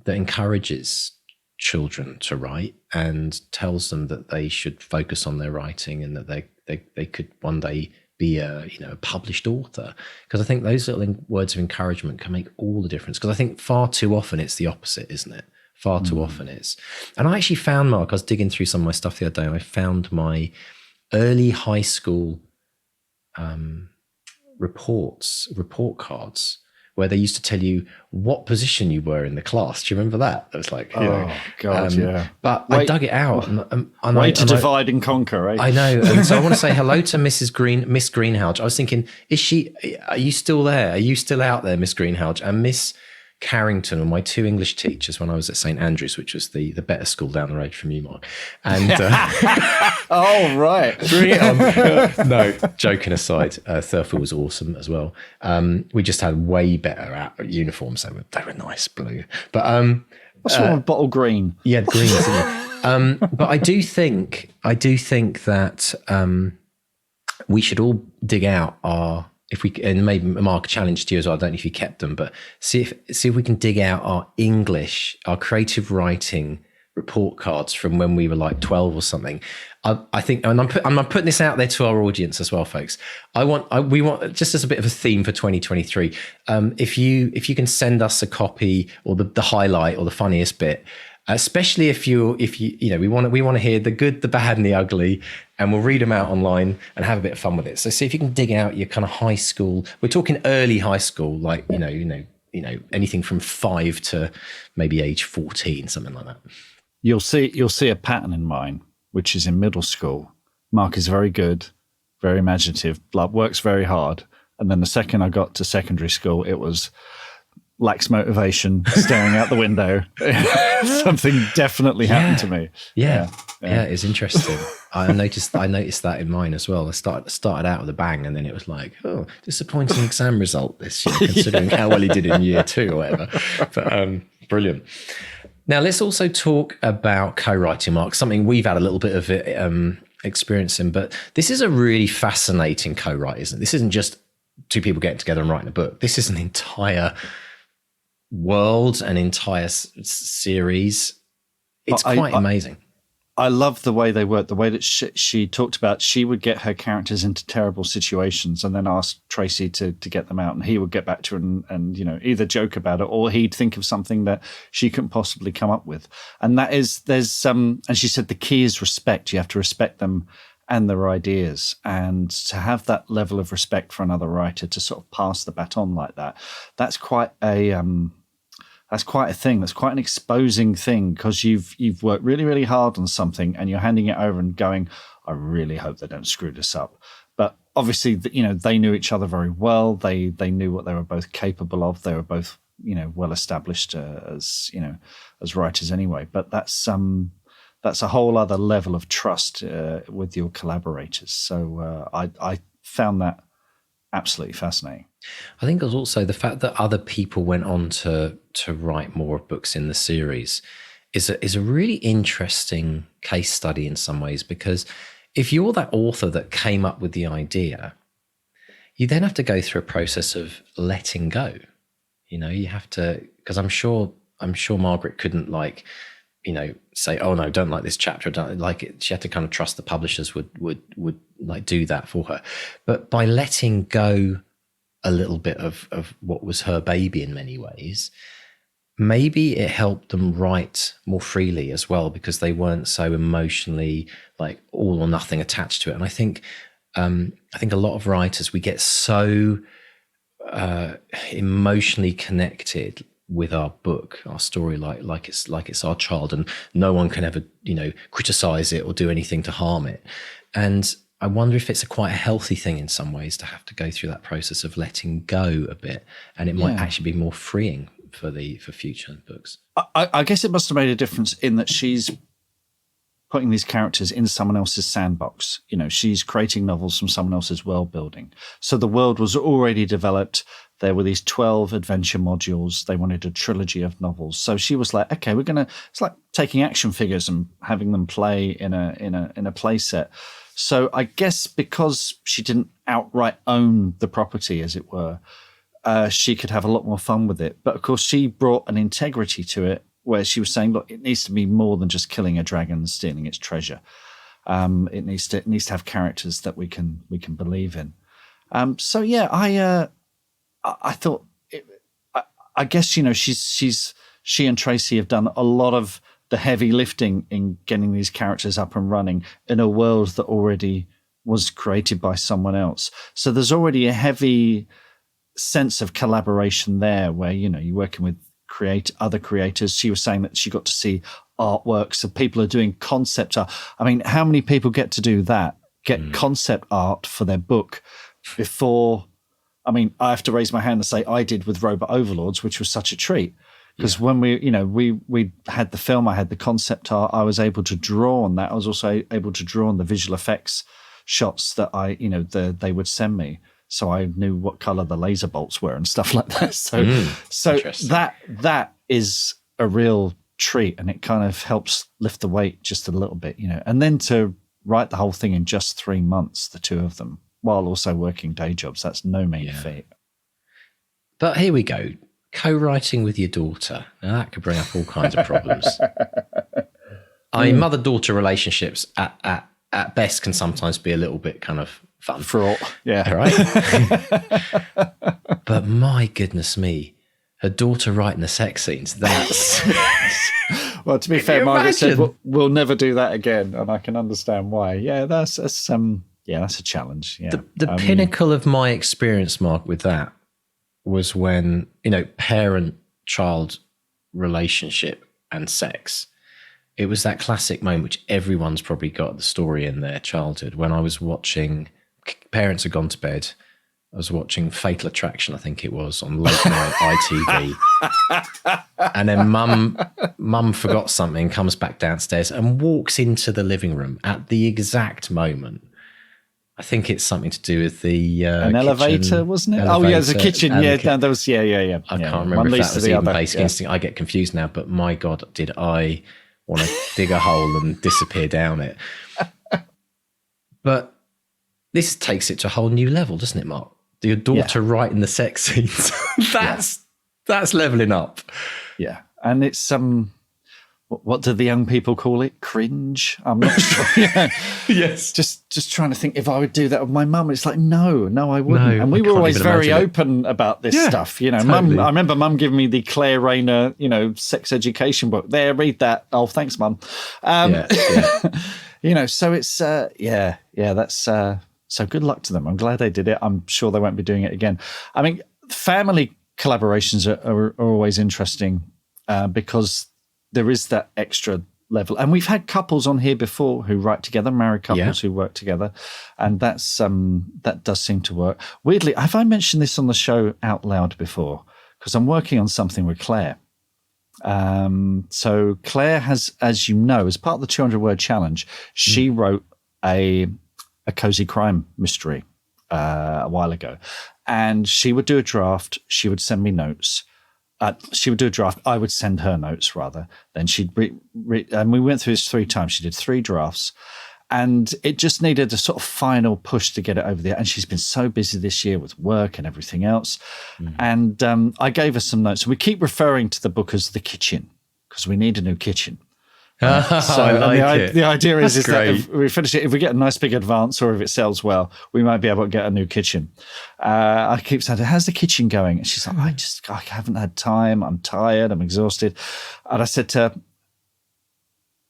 S1: that encourages children to write and tells them that they should focus on their writing and that they could one day be a published author, because I think those little words of encouragement can make all the difference, because I think far too often it's the opposite, isn't it? Far too often it's. And I actually found, Mark, I was digging through some of my stuff the other day, and I found my early high school report cards where they used to tell you what position you were in the class. Do you remember that? It was like,
S2: God, yeah.
S1: But I dug it out.
S2: Divide and conquer, right?
S1: I know. And so I want to say hello to Miss Greenhalgh. I was thinking, are you still there? Are you still out there, Miss Greenhalgh? And Miss Carrington were my two English teachers when I was at St Andrews, which was the better school down the road from you, Mark. And
S2: oh, right.
S1: No, joking aside, Thurfield was awesome as well. We just had way better uniforms. They were nice blue. But
S2: what's wrong with bottle green?
S1: Yeah, green. But I do think that we should all dig out our. And maybe Mark challenged you as well. I don't know if you kept them, but see if we can dig out our English, our creative writing report cards from when we were like 12 or something. I think, and I'm putting this out there to our audience as well, folks. We want just as a bit of a theme for 2023. If you can send us a copy or the highlight or the funniest bit, especially if you we want to hear the good, the bad, and the ugly, and we'll read them out online and have a bit of fun with it. So see if you can dig out your kind of high school. We're talking early high school, like anything from 5 to maybe age 14, something like that.
S2: You'll see a pattern in mine, which is in middle school. Mark is very good, very imaginative, works very hard, and then the second I got to secondary school, it was lacks motivation, staring out the window. Something definitely happened to me.
S1: Yeah, it's interesting. I noticed that in mine as well. I started out with a bang, and then it was like, disappointing exam result this year, considering how well he did in year 2 or whatever. But brilliant. Now let's also talk about co-writing, Mark. Something we've had a little bit of experience in, but this is a really fascinating co-write, isn't it? This isn't just two people getting together and writing a book. This is an entire world, an entire series. It's quite amazing.
S2: I love the way they work, the way that she talked about, she would get her characters into terrible situations and then ask Tracy to get them out, and he would get back to her and either joke about it or he'd think of something that she couldn't possibly come up with. And and she said the key is respect. You have to respect them and their ideas, and to have that level of respect for another writer to sort of pass the baton like that, that's quite a thing. That's quite an exposing thing, because you've worked really, really hard on something and you're handing it over and going, I really hope they don't screw this up. But obviously, they knew each other very well. They knew what they were both capable of. They were both, well established as writers anyway. But that's a whole other level of trust with your collaborators. So I found that absolutely fascinating.
S1: I think it was also the fact that other people went on to write more books in the series is a really interesting case study in some ways, because if you're that author that came up with the idea, you then have to go through a process of letting go. You have to, because I'm sure Margaret couldn't say, oh no, don't like this chapter, don't like it. She had to kind of trust the publishers would like do that for her. But by letting go a little bit of what was her baby in many ways, maybe it helped them write more freely as well, because they weren't so emotionally like all or nothing attached to it. And I think a lot of writers, we get so emotionally connected with our book, our story, like it's our child, and no one can ever criticize it or do anything to harm it. And I wonder if it's quite a healthy thing in some ways to have to go through that process of letting go a bit, and it might actually be more freeing for future books.
S2: I guess it must have made a difference in that she's putting these characters in someone else's sandbox. She's creating novels from someone else's world building. So the world was already developed. There were these 12 adventure modules. They wanted a trilogy of novels. So she was like, okay, it's like taking action figures and having them play in a play set. So I guess because she didn't outright own the property, as it were, she could have a lot more fun with it. But of course, she brought an integrity to it where she was saying, look, it needs to be more than just killing a dragon and stealing its treasure. It needs to have characters that we can believe in. So yeah, I thought, I guess, she and Tracy have done a lot of the heavy lifting in getting these characters up and running in a world that already was created by someone else. So there's already a heavy sense of collaboration there where, you're working with other creators. She was saying that she got to see artwork. So people are doing concept art. I mean, how many people get to do that? Get concept art for their book before... I mean, I have to raise my hand and say I did with Robot Overlords, which was such a treat. Because when we had the film, I had the concept art, I was able to draw on that. I was also able to draw on the visual effects shots that they would send me. So I knew what color the laser bolts were and stuff like that. So that is a real treat, and it kind of helps lift the weight just a little bit, And then to write the whole thing in just 3 months, the two of them, while also working day jobs, that's no mean feat.
S1: But here we go. Co-writing with your daughter. Now that could bring up all kinds of problems. I mean, mother-daughter relationships at best can sometimes be a little bit kind of fun.
S2: Fraught. Yeah.
S1: Right? But my goodness me, her daughter writing the sex scenes, that's...
S2: Well, to be fair, Margaret said, we'll never do that again, and I can understand why. Yeah, that's a challenge. Yeah.
S1: The pinnacle of my experience, Mark, with that was when, parent-child relationship and sex. It was that classic moment, which everyone's probably got the story in their childhood, when I was watching, parents had gone to bed, I was watching Fatal Attraction, I think it was, on late night ITV. And then mum forgot something, comes back downstairs and walks into the living room at the exact moment. I think it's something to do with the
S2: an elevator, wasn't it?
S1: Elevator,
S2: there's a kitchen. Yeah, there was. Yeah.
S1: I can't remember if that was even Basic Instinct. I get confused now. But my God, did I want to dig a hole and disappear down it? But this takes it to a whole new level, doesn't it, Mark? Your daughter writing the sex scenes. That's leveling up.
S2: Yeah, and it's what do the young people call it? Cringe? I'm not sure.
S1: Yes.
S2: Just trying to think if I would do that with my mum. It's like, no, I wouldn't. And we were always very open about this stuff.
S1: Totally.
S2: Mum, I remember mum giving me the Claire Rayner, sex education book. There, read that. Oh, thanks, mum. So it's, that's, so good luck to them. I'm glad they did it. I'm sure they won't be doing it again. I mean, family collaborations are always interesting because there is that extra level. And we've had couples on here before who write together, married couples who work together. And that's that does seem to work. Weirdly, have I mentioned this on the show out loud before? Because I'm working on something with Claire. So Claire has, as you know, as part of the 200-word challenge, she wrote a cozy crime mystery a while ago. And she would do a draft. She would send me notes. She would do a draft. I would send her notes, rather. Then she'd and we went through this 3 times. She did 3 drafts. And it just needed a sort of final push to get it over there. And she's been so busy this year with work and everything else. And I gave her some notes. We keep referring to the book as The Kitchen because we need a new kitchen. So
S1: I like it.
S2: The idea is that
S1: great.
S2: if we finish it, if we get a nice big advance or if it sells well, we might be able to get a new kitchen. I keep saying, how's the kitchen going? And she's like, I haven't had time. I'm tired. I'm exhausted. And I said to her,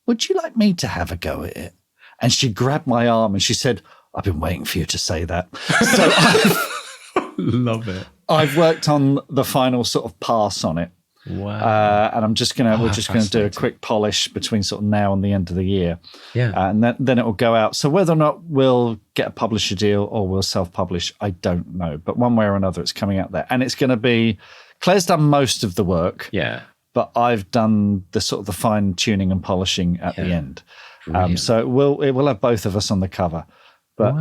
S2: would you like me to have a go at it? And she grabbed my arm and she said, I've been waiting for you to say that. So
S1: love it.
S2: I've worked on the final sort of pass on it.
S1: Wow.
S2: And we're just going to do a quick polish between sort of now and the end of the year.
S1: Yeah.
S2: And then it will go out. So whether or not we'll get a publisher deal or we'll self-publish, I don't know. But one way or another, it's coming out there. And it's going to be, Claire's done most of the work.
S1: Yeah.
S2: But I've done the sort of the fine tuning and polishing at the end. So it will have both of us on the cover. But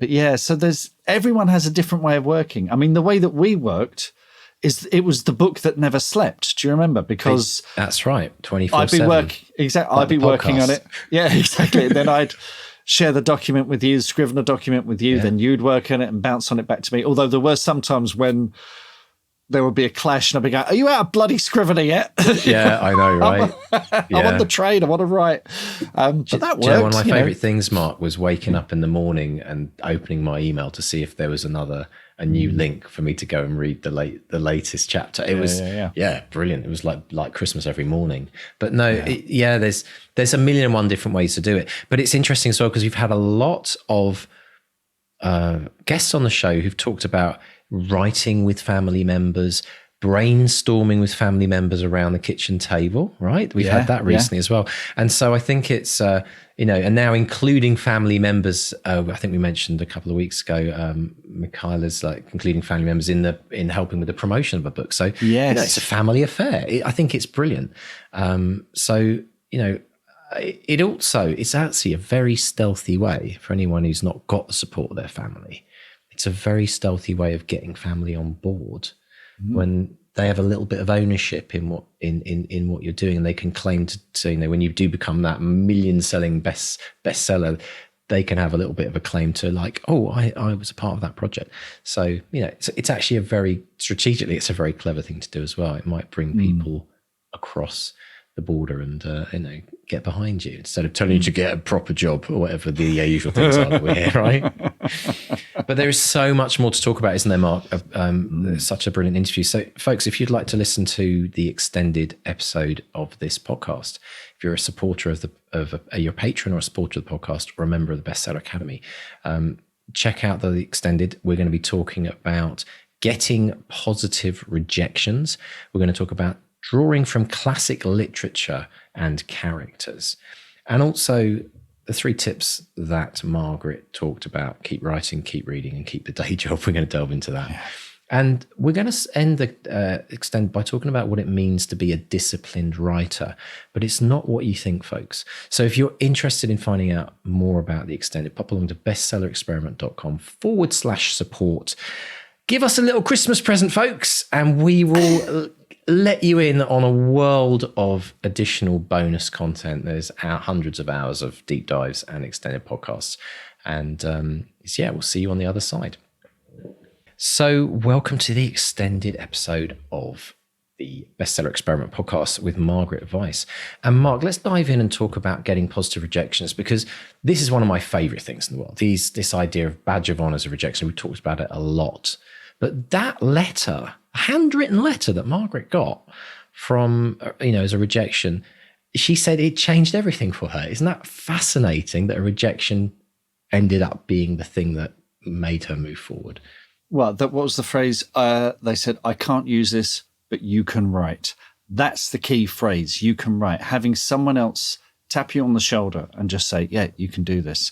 S2: yeah, so everyone has a different way of working. I mean, the way that we worked it was the book that never slept. Do you remember? Because
S1: that's right, 24/7.
S2: I'd be working on it. Yeah, exactly. And then I'd share the document with you, scriven a document with you, then you'd work on it and bounce on it back to me. Although there were some times when there would be a clash and I'd be going, are you out of bloody scrivener yet?
S1: Yeah, I know, right?
S2: I'm on the train, I want to write. But that worked.
S1: One of my favourite things, Mark, was waking up in the morning and opening my email to see if there was a new link for me to go and read the latest chapter. It was brilliant. It was like Christmas every morning. But no, there's a million and one different ways to do it. But it's interesting as well because we've had a lot of guests on the show who've talked about writing with family members, brainstorming with family members around the kitchen table, right? We've had that recently as well. And so I think it's, and now including family members, I think we mentioned a couple of weeks ago, Michaela's like including family members in helping with the promotion of a book. So it's a family affair. I think it's brilliant. It's actually a very stealthy way for anyone who's not got the support of their family. It's a very stealthy way of getting family on board when they have a little bit of ownership in what you're doing, and they can claim to when you do become that million-selling bestseller, they can have a little bit of a claim to like, oh, I was a part of that project. So it's actually strategically, it's a very clever thing to do as well. It might bring people across the border and get behind you instead of telling you to get a proper job or whatever the usual things are that we hear, right? But there is so much more to talk about, isn't there, Mark? Such a brilliant interview. So folks, if you'd like to listen to the extended episode of this podcast, if you're a supporter you're a patron or a supporter of the podcast or a member of the Bestseller Academy, check out the extended. We're going to be talking about getting positive rejections. We're going to talk about drawing from classic literature and characters. And also the 3 tips that Margaret talked about: keep writing, keep reading, and keep the day job. We're going to delve into that. Yeah. And we're going to end the extend by talking about what it means to be a disciplined writer. But it's not what you think, folks. So if you're interested in finding out more about the extended, pop along to bestsellerexperiment.com/support. Give us a little Christmas present, folks, and we will let you in on a world of additional bonus content. There's hundreds of hours of deep dives and extended podcasts. And we'll see you on the other side. So welcome to the extended episode of the Bestseller Experiment podcast with Margaret Weis. And Mark, let's dive in and talk about getting positive rejections, because this is one of my favorite things in the world. This idea of badge of honor as a rejection, we talked about it a lot. But that letter, a handwritten letter that Margaret got from, as a rejection, she said it changed everything for her. Isn't that fascinating that a rejection ended up being the thing that made her move forward?
S2: Well, what was the phrase? They said, I can't use this, but you can write. That's the key phrase, you can write. Having someone else tap you on the shoulder and just say, yeah, you can do this.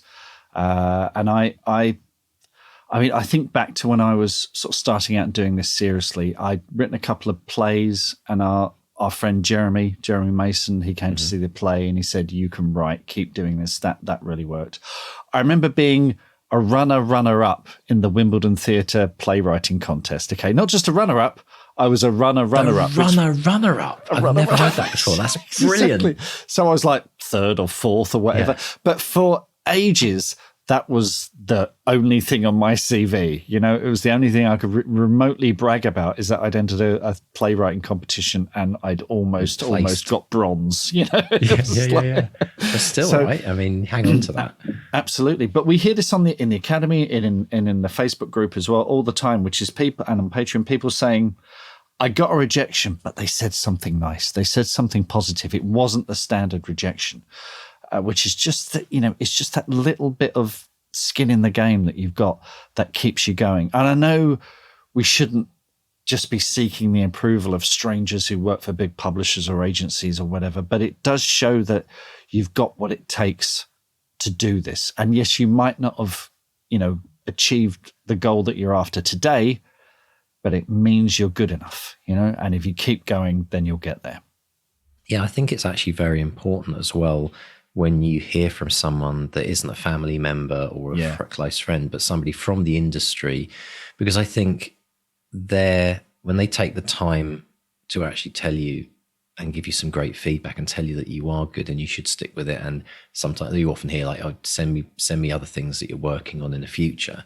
S2: And I think back to when I was sort of starting out and doing this seriously. I'd written a couple of plays, and our friend Jeremy Mason, he came to see the play and he said, you can write, keep doing this. That really worked. I remember being a runner-up in the Wimbledon Theatre playwriting contest. Okay, not just a runner-up, I was a runner-up.
S1: Runner-up. I've never heard that before. That's brilliant.
S2: Exactly. So I was like 3rd or 4th or whatever. Yeah. But for ages, that was the only thing on my CV. It was the only thing I could remotely brag about, is that I'd entered a playwriting competition and I'd almost got bronze.
S1: Yeah. But still, right? I mean, hang on to that.
S2: Absolutely. But we hear this in the academy and in the Facebook group as well all the time, which is people, and on Patreon, people saying, I got a rejection, but they said something nice. They said something positive. It wasn't the standard rejection. Which is just that, it's just that little bit of skin in the game that you've got that keeps you going. And I know we shouldn't just be seeking the approval of strangers who work for big publishers or agencies or whatever, but it does show that you've got what it takes to do this. And yes, you might not have, achieved the goal that you're after today, but it means you're good enough, and if you keep going, then you'll get there.
S1: Yeah, I think it's actually very important as well, when you hear from someone that isn't a family member or a close friend, but somebody from the industry, because I think when they take the time to actually tell you and give you some great feedback and tell you that you are good and you should stick with it. And sometimes you often hear like, oh, send me other things that you're working on in the future.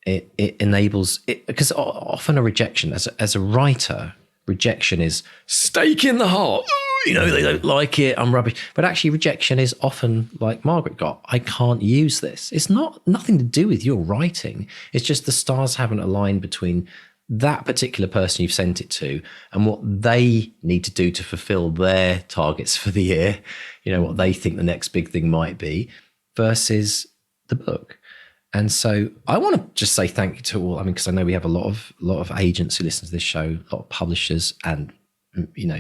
S1: It enables it, because often a rejection as a writer, rejection is stake in the heart. They don't like it. I'm rubbish. But actually rejection is often like Margaret got, I can't use this. It's nothing to do with your writing. It's just the stars haven't aligned between that particular person you've sent it to and what they need to do to fulfill their targets for the year, what they think the next big thing might be versus the book. And so I want to just say thank you to all. I mean, because I know we have a lot of agents who listen to this show, a lot of publishers, and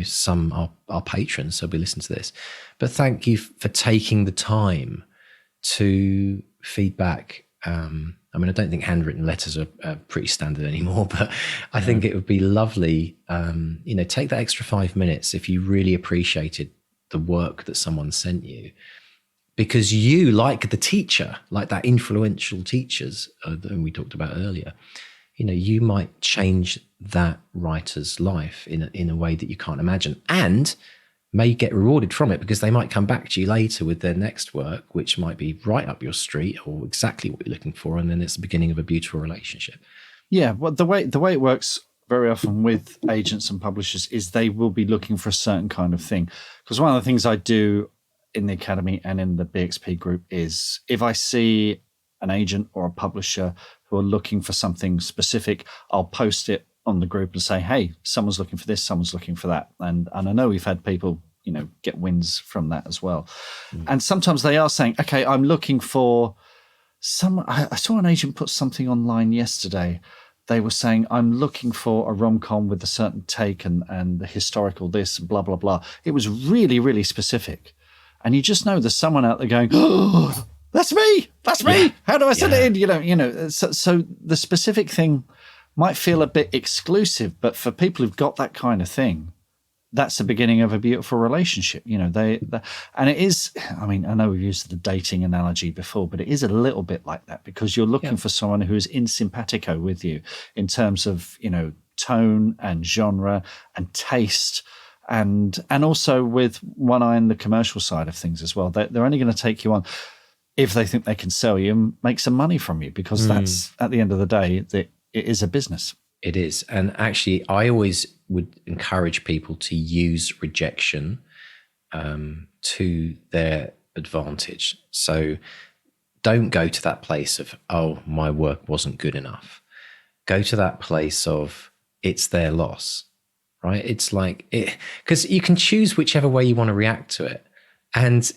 S1: some are patrons, so we listen to this. But thank you for taking the time to feedback. I mean, I don't think handwritten letters are pretty standard anymore, but I think it would be lovely, take that extra 5 minutes if you really appreciated the work that someone sent you. Because you, like the teacher, like that influential teachers that we talked about earlier, you might change that writer's life in a way that you can't imagine, and may get rewarded from it because they might come back to you later with their next work, which might be right up your street or exactly what you're looking for, and then it's the beginning of a beautiful relationship. Yeah,
S2: well, the way it works very often with agents and publishers is they will be looking for a certain kind of thing. Because one of the things I do in the Academy and in the BXP group is if I see an agent or a publisher who are looking for something specific, I'll post it on the group and say, hey, someone's looking for this, someone's looking for that. And I know we've had people, get wins from that as well. And sometimes they are saying, okay, I'm looking for I saw an agent put something online yesterday. They were saying, I'm looking for a rom-com with a certain take and the historical this, blah, blah, blah. It was really, really specific. And you just know there's someone out there going, oh, that's me. That's me. Yeah. How do I send it in? So the specific thing might feel a bit exclusive, but for people who've got that kind of thing, that's the beginning of a beautiful relationship. And it is, I mean, I know we've used the dating analogy before, but it is a little bit like that because you're looking for someone who is in simpatico with you in terms of, tone and genre and taste and also with one eye on the commercial side of things as well. They're only going to take you on if they think they can sell you and make some money from you, because that's, at the end of the day, it is a business.
S1: It is. And actually, I always would encourage people to use rejection to their advantage. So don't go to that place of, oh, my work wasn't good enough. Go to that place of, it's their loss, right? It's like, because you can choose whichever way you want to react to it. And,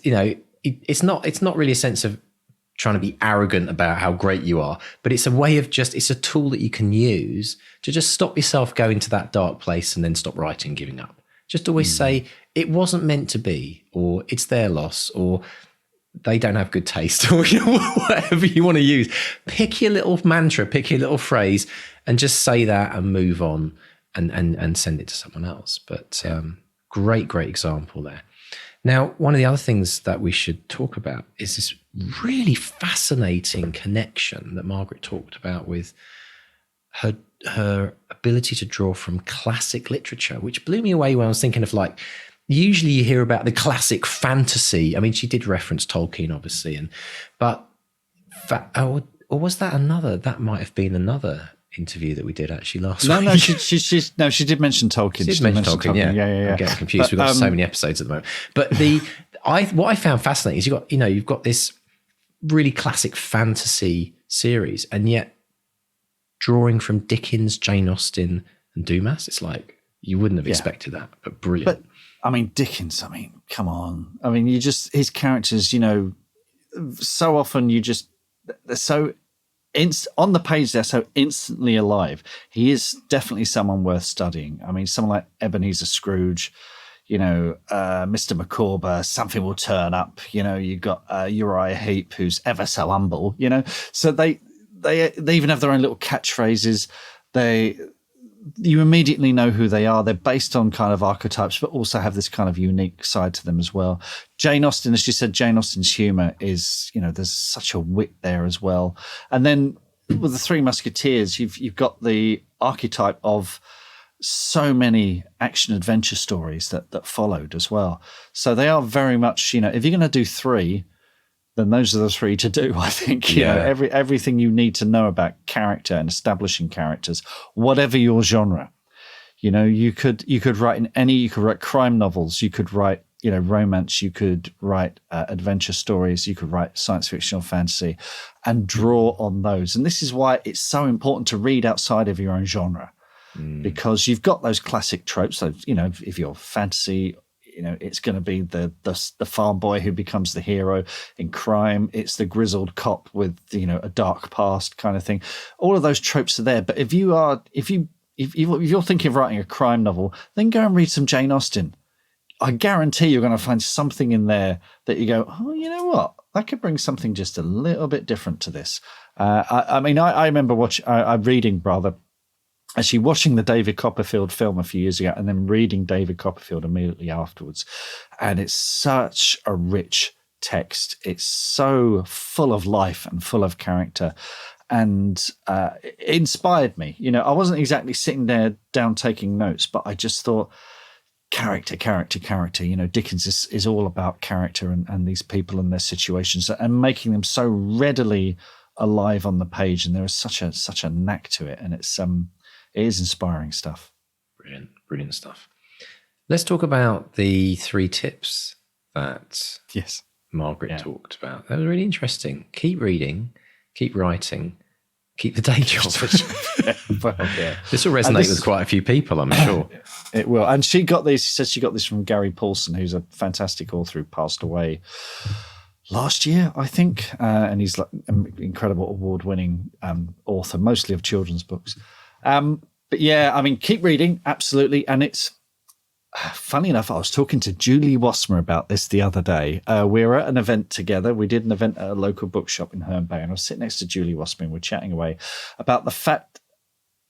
S1: it's not really a sense of trying to be arrogant about how great you are, but it's a way of it's a tool that you can use to just stop yourself going to that dark place and then stop writing, giving up. Just always say, it wasn't meant to be, or it's their loss, or they don't have good taste, or whatever you want to use. Pick your little mantra, pick your little phrase, and just say that and move on and send it to someone else. But great example there. Now, one of the other things that we should talk about is this really fascinating connection that Margaret talked about with her ability to draw from classic literature, which blew me away when I was thinking of usually you hear about the classic fantasy. I mean, she did reference Tolkien, obviously, or was that another? That might have been another interview that we did actually last week.
S2: No, she did mention Tolkien.
S1: She did mention Tolkien, yeah. I'm getting confused. We've got so many episodes at the moment. But what I found fascinating is you've got this really classic fantasy series, and yet drawing from Dickens, Jane Austen, and Dumas, it's like you wouldn't have expected that, but brilliant.
S2: But I mean, Dickens. I mean, come on. I mean, his characters. So often they're so. On the page, they're so instantly alive. He is definitely someone worth studying. I mean, someone like Ebenezer Scrooge, Mr. Micawber, something will turn up. You got Uriah Heep, who's ever so humble. So they even have their own little catchphrases. you immediately know who they are. They're based on kind of archetypes, but also have this kind of unique side to them as well. Jane Austen, as you said, Jane Austen's humor is, there's such a wit there as well. And then with the Three Musketeers, you've got the archetype of so many action adventure stories that followed as well. So they are very much, if you're going to do three, then those are the three to do. I think everything you need to know about character and establishing characters, whatever your genre. You could write you could write crime novels, you could write romance, you could write adventure stories, you could write science fiction or fantasy, and draw on those. And this is why it's so important to read outside of your own genre, because you've got those classic tropes. So if you're fantasy, it's going to be the farm boy who becomes the hero. In crime, it's the grizzled cop with a dark past kind of thing. All of those tropes are there. But if you're thinking of writing a crime novel, then go and read some Jane Austen. I guarantee you're going to find something in there that you go, oh, you know what? I could bring something just a little bit different to this. I remember watching the David Copperfield film a few years ago and then reading David Copperfield immediately afterwards. And it's such a rich text. It's so full of life and full of character. And it inspired me. I wasn't exactly sitting there down taking notes, but I just thought, character. Dickens is all about character and these people and their situations and making them so readily alive on the page. And there is such a knack to it. And it is inspiring stuff.
S1: Brilliant stuff. Let's talk about the 3 tips that Margaret talked about. That was really interesting. Keep reading, keep writing, keep the day job. This will resonate with quite a few people, I'm sure.
S2: It will. And she said she got this from Gary Paulsen, who's a fantastic author who passed away last year, I think. And he's like an incredible award-winning author, mostly of children's books. But keep reading, absolutely. And it's funny enough, I was talking to Julie Wassmer about this the other day. We were at an event together. We did an event at a local bookshop in Herne Bay, and I was sitting next to Julie Wassmer and we're chatting away about the fact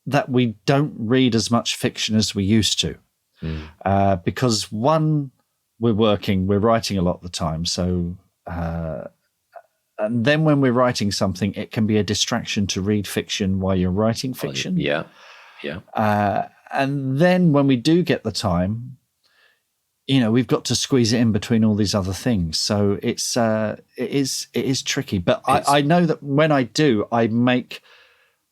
S2: that we don't read as much fiction as we used to. Because one, we're writing a lot of the time. So, and then when we're writing something, it can be a distraction to read fiction while you're writing fiction.
S1: Yeah.
S2: And then when we do get the time, we've got to squeeze it in between all these other things. So it is tricky. But I know that when I do, I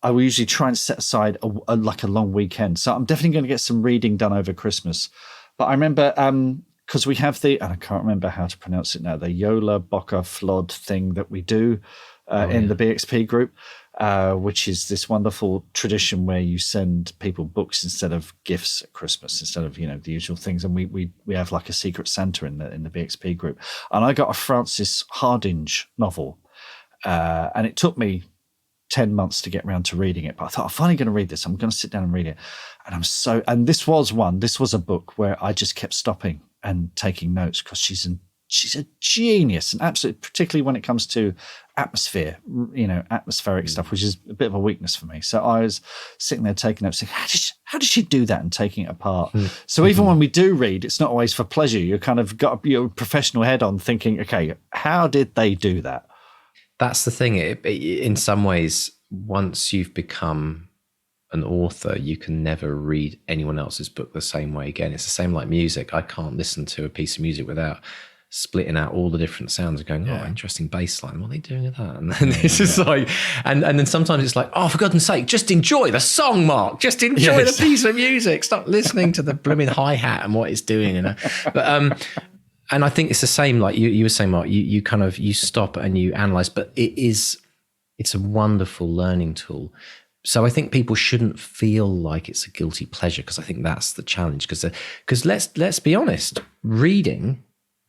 S2: will usually try and set aside a long weekend. So I'm definitely going to get some reading done over Christmas. But I remember, because we have and I can't remember how to pronounce it now, the Yola Boca Flod thing that we do in the BXP group, which is this wonderful tradition where you send people books instead of gifts at Christmas, instead of the usual things. And we have like a secret Santa in the BXP group. And I got a Frances Hardinge novel, and it took me 10 months to get around to reading it. But I thought, I'm finally going to read this. I'm going to sit down and read it. And this was a book where I just kept stopping and taking notes because she's a genius, and absolutely, particularly when it comes to atmospheric stuff, which is a bit of a weakness for me. So I was sitting there taking notes, saying, how did she do that, and taking it apart. So even when we do read, it's not always for pleasure. You kind of got your professional head on thinking, okay, how did they do that?
S1: That's the thing. In some ways, once you've become an author, you can never read anyone else's book the same way again. It's the same like music. I can't listen to a piece of music without splitting out all the different sounds and going, interesting bass line. What are they doing with that? And then and then sometimes it's like, oh, for goodness sake, just enjoy the song, Mark. Just enjoy the piece of music. Stop listening to the blooming hi-hat and what it's doing. But and I think it's the same, like you were saying, Mark, you stop and you analyze, but it's a wonderful learning tool. So I think people shouldn't feel like it's a guilty pleasure, because I think that's the challenge. Because let's be honest, reading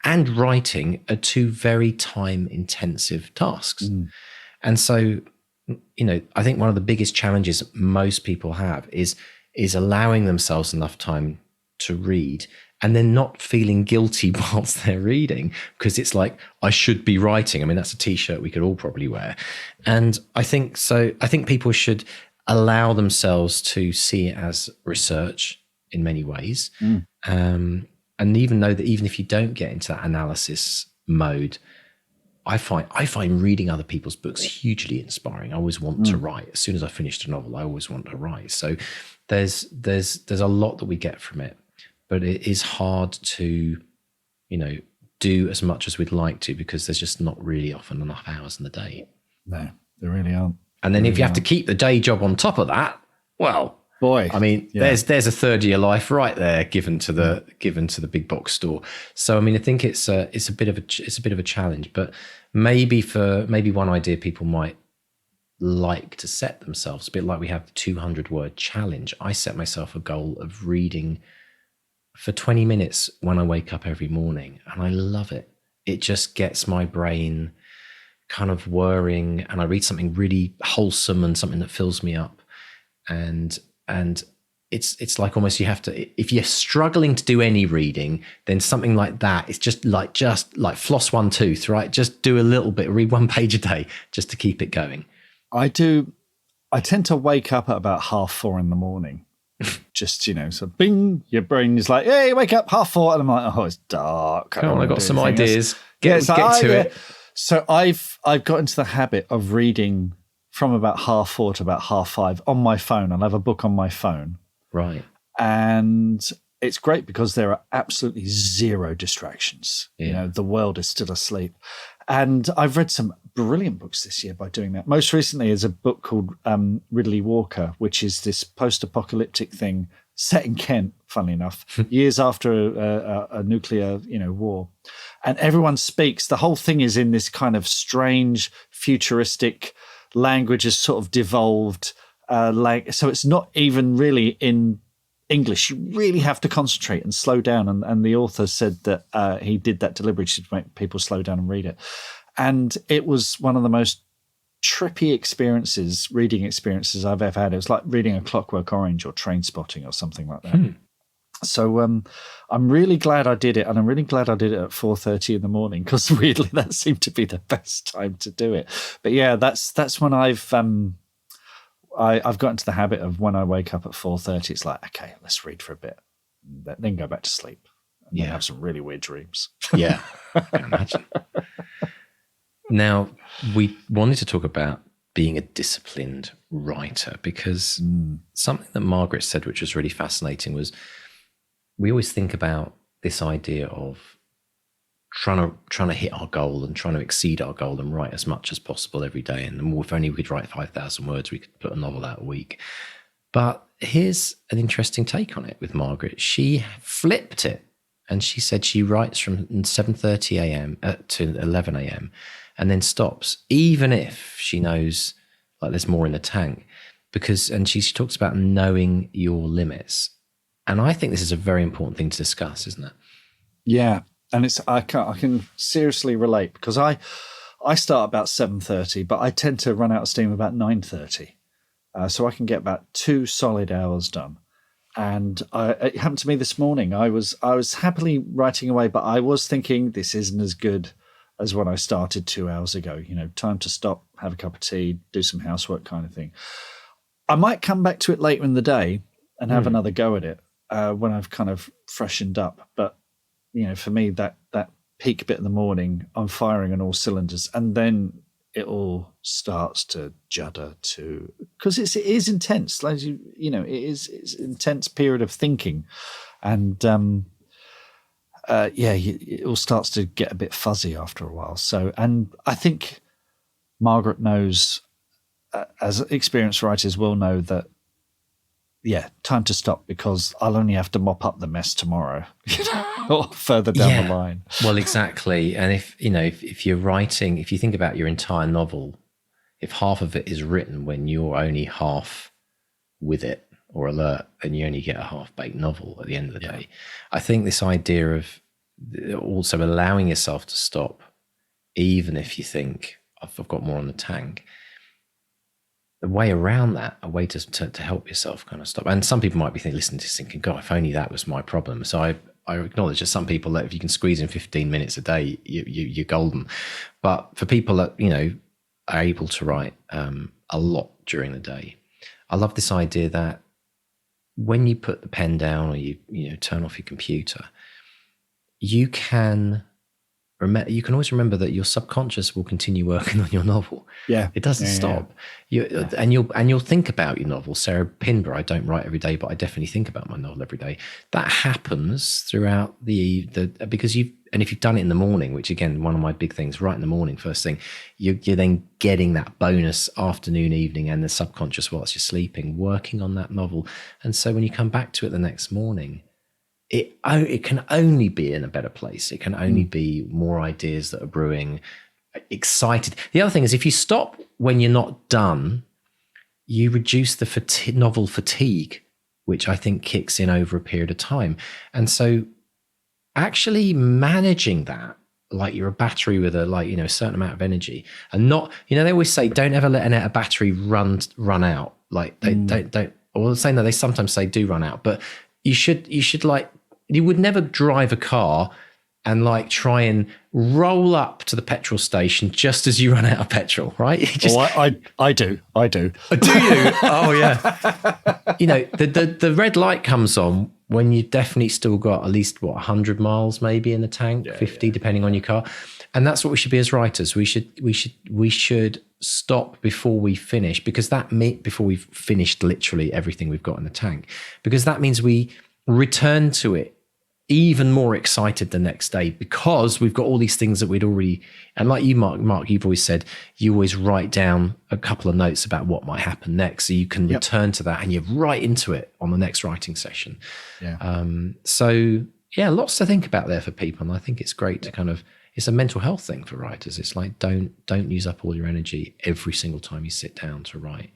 S1: and writing are 2 very time-intensive tasks. And so, I think one of the biggest challenges most people have is allowing themselves enough time to read and then not feeling guilty whilst they're reading, because it's like, I should be writing. I mean, that's a t-shirt we could all probably wear. And I think people should allow themselves to see it as research in many ways. And even know that even if you don't get into that analysis mode, I find reading other people's books hugely inspiring. I always want to write. As soon as I finished a novel, I always want to write. So there's a lot that we get from it, but it is hard to, do as much as we'd like to, because there's just not really often enough hours in the day.
S2: No, there really aren't.
S1: And then if you have to keep the day job on top of that, well,
S2: boy,
S1: I mean, there's a third of your life right there given to the big box store. So I mean, I think it's a bit of a challenge, but maybe one idea people might like to set themselves, a bit like we have the 200-word challenge. I set myself a goal of reading for 20 minutes when I wake up every morning, and I love it. It just gets my brain kind of whirring, and I read something really wholesome and something that fills me up. And it's like almost you have to, if you're struggling to do any reading, then something like that, it's just like floss one tooth, right? Just do a little bit, read 1 page a day just to keep it going. I
S2: tend to wake up at about 4:30 in the morning. Just, so bing, your brain is like, hey, wake up 4:30. And I'm like, oh, it's dark.
S1: I've got some ideas. Get to it.
S2: So I've got into the habit of reading from about 4:30 to about 5:30 on my phone. I'll have a book on my phone.
S1: Right.
S2: And it's great because there are absolutely zero distractions.
S1: Yeah.
S2: The world is still asleep. And I've read some brilliant books this year by doing that. Most recently is a book called Ridley Walker, which is this post-apocalyptic thing set in Kent, funnily enough, years after a nuclear, war. And everyone speaks. The whole thing is in this kind of strange, futuristic language has sort of devolved. So it's not even really in English. You really have to concentrate and slow down. And the author said that he did that deliberately to make people slow down and read it. And it was one of the most trippy reading experiences I've ever had. It was like reading A Clockwork Orange or Trainspotting or something like that. So I'm really glad I did it. And I'm really glad I did it at 4:30 in the morning, because weirdly that seemed to be the best time to do it. But yeah, that's when I've got into the habit of when I wake up at 4:30, it's like, okay, let's read for a bit, then go back to sleep, and then have some really weird dreams.
S1: Yeah, I can imagine. Now, we wanted to talk about being a disciplined writer, because something that Margaret said, which was really fascinating, was we always think about this idea of trying to hit our goal and trying to exceed our goal and write as much as possible every day. And if only we could write 5,000 words, we could put a novel out a week. But here's an interesting take on it with Margaret. She flipped it, and she said she writes from 7:30 a.m. to 11 a.m. and then stops, even if she knows like there's more in the tank, and she talks about knowing your limits. And I think this is a very important thing to discuss, isn't it?
S2: Yeah. And I can seriously relate, because I start about 7:30, but I tend to run out of steam about 9:30. So I can get about 2 solid hours done. And it happened to me this morning. I was happily writing away, but I was thinking this isn't as good as when I started 2 hours ago. Time to stop, have a cup of tea, do some housework kind of thing. I might come back to it later in the day and have another go at it when I've kind of freshened up. But for me, that peak bit in the morning, I'm firing on all cylinders, and then it all starts to judder because it is intense. Like it's an intense period of thinking, and it all starts to get a bit fuzzy after a while. So, and I think Margaret knows, as experienced writers will know, that time to stop, because I'll only have to mop up the mess tomorrow, or further down the line.
S1: Well, exactly. And if you're writing, if you think about your entire novel, if half of it is written when you're only half with it or alert, then you only get a half-baked novel at the end of the day. I think this idea of also allowing yourself to stop, even if you think I've got more on the tank, the way around that, a way to help yourself kind of stop. And some people might be listening to this thinking, God, if only that was my problem. So I acknowledge that some people, that if you can squeeze in 15 minutes a day, you're golden. But for people that, are able to write a lot during the day, I love this idea that when you put the pen down or you turn off your computer, you can always remember that your subconscious will continue working on your novel.
S2: Yeah,
S1: it doesn't stop. And you'll think about your novel. Sarah Pinborough, I don't write every day, but I definitely think about my novel every day. That happens throughout because if you've done it in the morning, which again, one of my big things, right in the morning, first thing, you're then getting that bonus afternoon, evening, and the subconscious whilst you're sleeping, working on that novel. And so when you come back to it the next morning, it can only be in a better place. It can only be more ideas that are brewing, excited. The other thing is, if you stop when you're not done, you reduce the novel fatigue, which I think kicks in over a period of time. And so actually managing that, like you're a battery with a certain amount of energy, and not, they always say, don't ever let a battery run out. Like they don't, or saying that they sometimes say do run out, but you should you would never drive a car and try and roll up to the petrol station just as you run out of petrol, right?
S2: I do.
S1: Do you? Oh yeah. The red light comes on when you definitely still got at least 100 miles maybe in the tank, 50 depending on your car. And that's what we should be as writers. We should stop before we finish, because before we've finished literally everything we've got in the tank, because that means we return to it even more excited the next day, because we've got all these things that we'd already, and like you, Mark, you've always said, you always write down a couple of notes about what might happen next, so you can return to that and you're right into it on the next writing session. So lots to think about there for people, and I think it's great to it's a mental health thing for writers. It's like, don't use up all your energy every single time you sit down to write.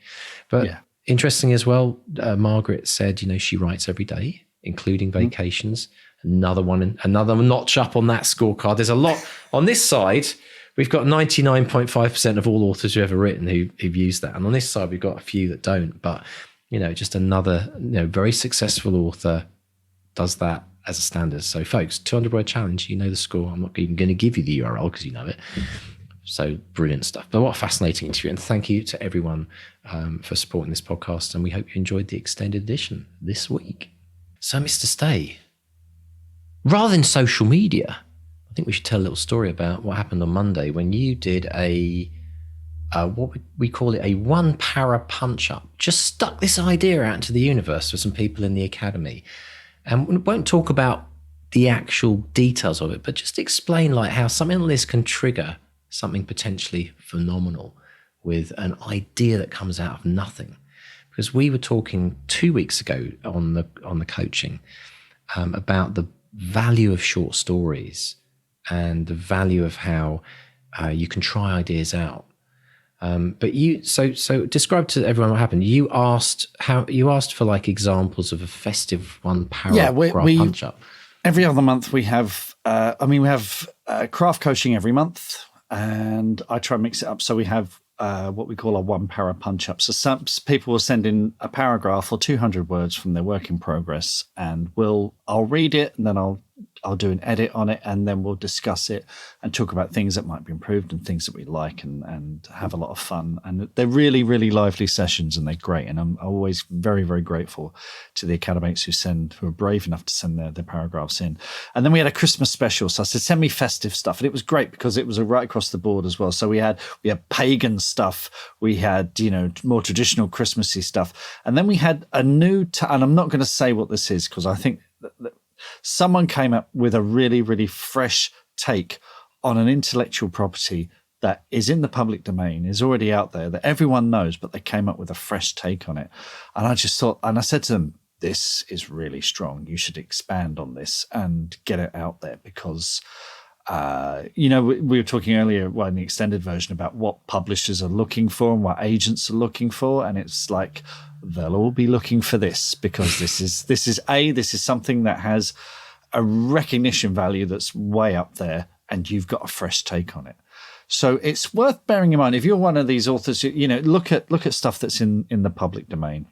S1: But interesting as well, Margaret said, she writes every day, including vacations. Another notch up on that scorecard. There's a lot on this side. We've got 99.5% of all authors who've ever written who've used that, and on this side we've got a few that don't. But just another very successful author does that as a standard. So folks, 200-word challenge. The score. I'm not even going to give you the URL because you know it. So brilliant stuff. But what a fascinating interview, and thank you to everyone for supporting this podcast. And we hope you enjoyed the extended edition this week. So, Mr. Stay, rather than social media, I think we should tell a little story about what happened on Monday when you did what we call it, a one-para punch-up. Just stuck this idea out into the universe for some people in the academy. And we won't talk about the actual details of it, but just explain how something like this can trigger something potentially phenomenal with an idea that comes out of nothing. Because we were talking 2 weeks ago on the coaching about the value of short stories and the value of how you can try ideas out. But so describe to everyone what happened. You asked for examples of a festive one paragraph punch up.
S2: Every other month we have. We have craft coaching every month, and I try and mix it up. So we have what we call a one para punch up. So some people will send in a paragraph or 200 words from their work in progress, and I'll read it, and then I'll do an edit on it, and then we'll discuss it and talk about things that might be improved and things that we like, and have a lot of fun. And they're really, really lively sessions, and they're great. And I'm always very, very grateful to the academics who are brave enough to send their paragraphs in. And then we had a Christmas special. So I said, send me festive stuff. And it was great because it was right across the board as well. So we had pagan stuff. We had, more traditional Christmassy stuff. And then we had a new, and I'm not going to say what this is because I think that someone came up with a really, really fresh take on an intellectual property that is in the public domain, is already out there, that everyone knows, but they came up with a fresh take on it. And I just thought, and I said to them, this is really strong. You should expand on this and get it out there because, we were talking earlier in the extended version about what publishers are looking for and what agents are looking for. And it's like, they'll all be looking for this because this is something that has a recognition value that's way up there, and you've got a fresh take on it. So it's worth bearing in mind if you're one of these authors. Look at stuff that's in the public domain,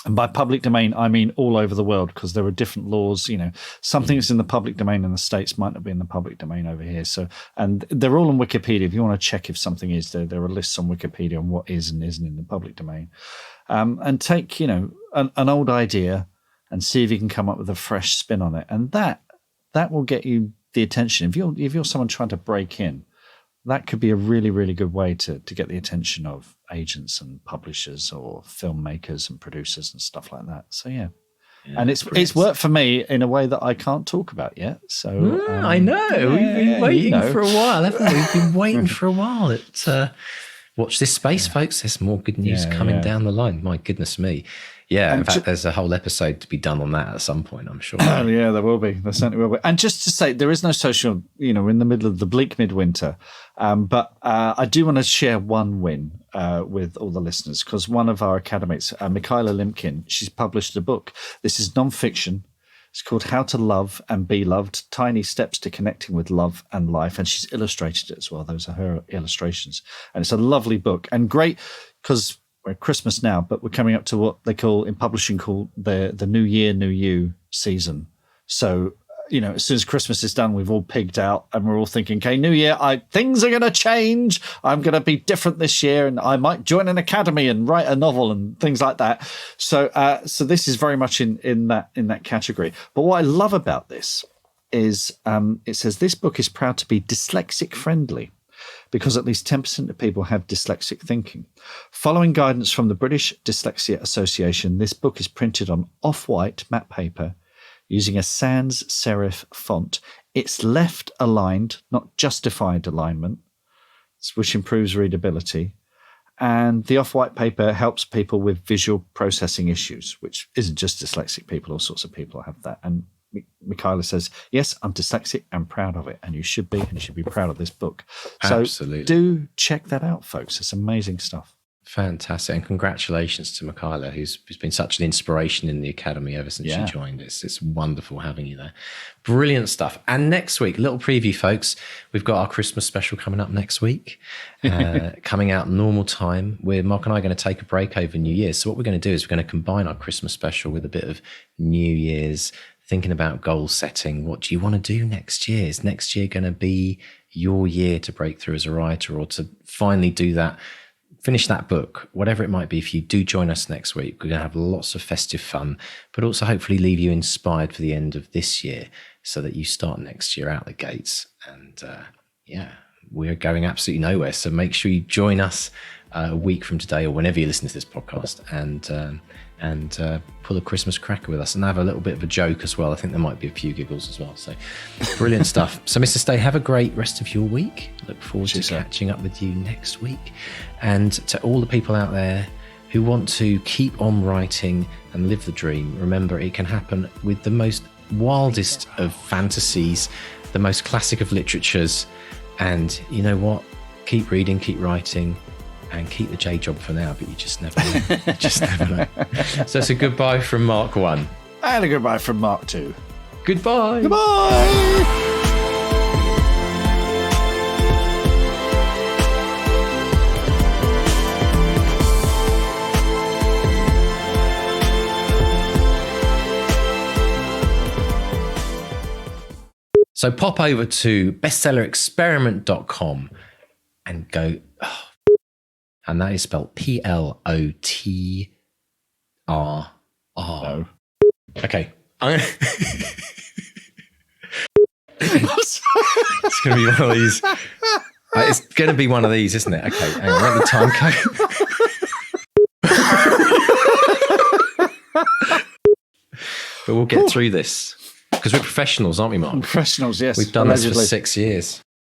S2: And by public domain, I mean all over the world, because there are different laws. Something that's in the public domain in the States might not be in the public domain over here. So, and they're all on Wikipedia. If you want to check if something is, there are lists on Wikipedia on what is and isn't in the public domain. And take, an old idea and see if you can come up with a fresh spin on it. And that will get you the attention. If you're someone trying to break in, that could be a really, really good way to get the attention of agents and publishers or filmmakers and producers and stuff like that. So yeah, and it's worked for me in a way that I can't talk about yet. So
S1: I know we've been waiting for a while, haven't we? We've been waiting for a while. Watch this space, folks. There's more good news coming down the line. My goodness me. Yeah, in fact, there's a whole episode to be done on that at some point, I'm sure.
S2: Yeah, there will be. There certainly will be. And just to say, there is no social, in the middle of the bleak midwinter. But I do want to share one win with all the listeners, because one of our academics, Michaela Limkin, she's published a book. This is nonfiction. It's called How to Love and Be Loved, Tiny Steps to Connecting with Love and Life. And she's illustrated it as well. Those are her illustrations. And it's a lovely book and great, because we're at Christmas now, but we're coming up to what they call in publishing the New Year, New You season. So, as soon as Christmas is done, we've all pigged out and we're all thinking, okay, New Year, things are going to change. I'm going to be different this year, and I might join an academy and write a novel and things like that. So this is very much in that category. But what I love about this is it says this book is proud to be dyslexic friendly, because at least 10% of people have dyslexic thinking. Following guidance from the British Dyslexia Association, this book is printed on off-white matte paper using a sans serif font. It's left aligned, not justified alignment, which improves readability. And the off-white paper helps people with visual processing issues, which isn't just dyslexic people, all sorts of people have that. And Michaela says, yes, I'm dyslexic and proud of it. And you should be, proud of this book. So
S1: Absolutely.
S2: Do check that out, folks. It's amazing stuff.
S1: Fantastic. And congratulations to Michaela, who's been such an inspiration in the Academy ever since she joined us. It's wonderful having you there. Brilliant stuff. And next week, little preview, folks, we've got our Christmas special coming up next week, coming out normal time. Mark and I are going to take a break over New Year's. So what we're going to do is we're going to combine our Christmas special with a bit of New Year's, thinking about goal setting. What do you want to do next year? Is next year going to be your year to break through as a writer, or to finally do that, finish that book, whatever it might be? If you do join us next week, we're going to have lots of festive fun, but also hopefully leave you inspired for the end of this year so that you start next year out the gates. And we're going absolutely nowhere. So make sure you join us a week from today, or whenever you listen to this podcast, and pull a Christmas cracker with us and have a little bit of a joke as well. I think there might be a few giggles as well. So brilliant stuff. So Mr. Stay, have a great rest of your week. Look forward to catching up with you next week. And to all the people out there who want to keep on writing and live the dream, remember it can happen with the most wildest of fantasies, the most classic of literatures. And you know what? Keep reading, keep writing, and keep the J job for now, but you just never know. You just never know. So it's a goodbye from Mark 1.
S2: And a goodbye from Mark 2.
S1: Goodbye.
S2: Goodbye.
S1: So pop over to bestsellerexperiment.com and go... And that is spelled PLOTRR.
S2: No.
S1: Okay. It's going to be one of these. It's going to be one of these, isn't it? Okay. Hang on, let the time code. But we'll get through this, because we're professionals, aren't we, Mark?
S2: Professionals, yes.
S1: We've done this for 6 years.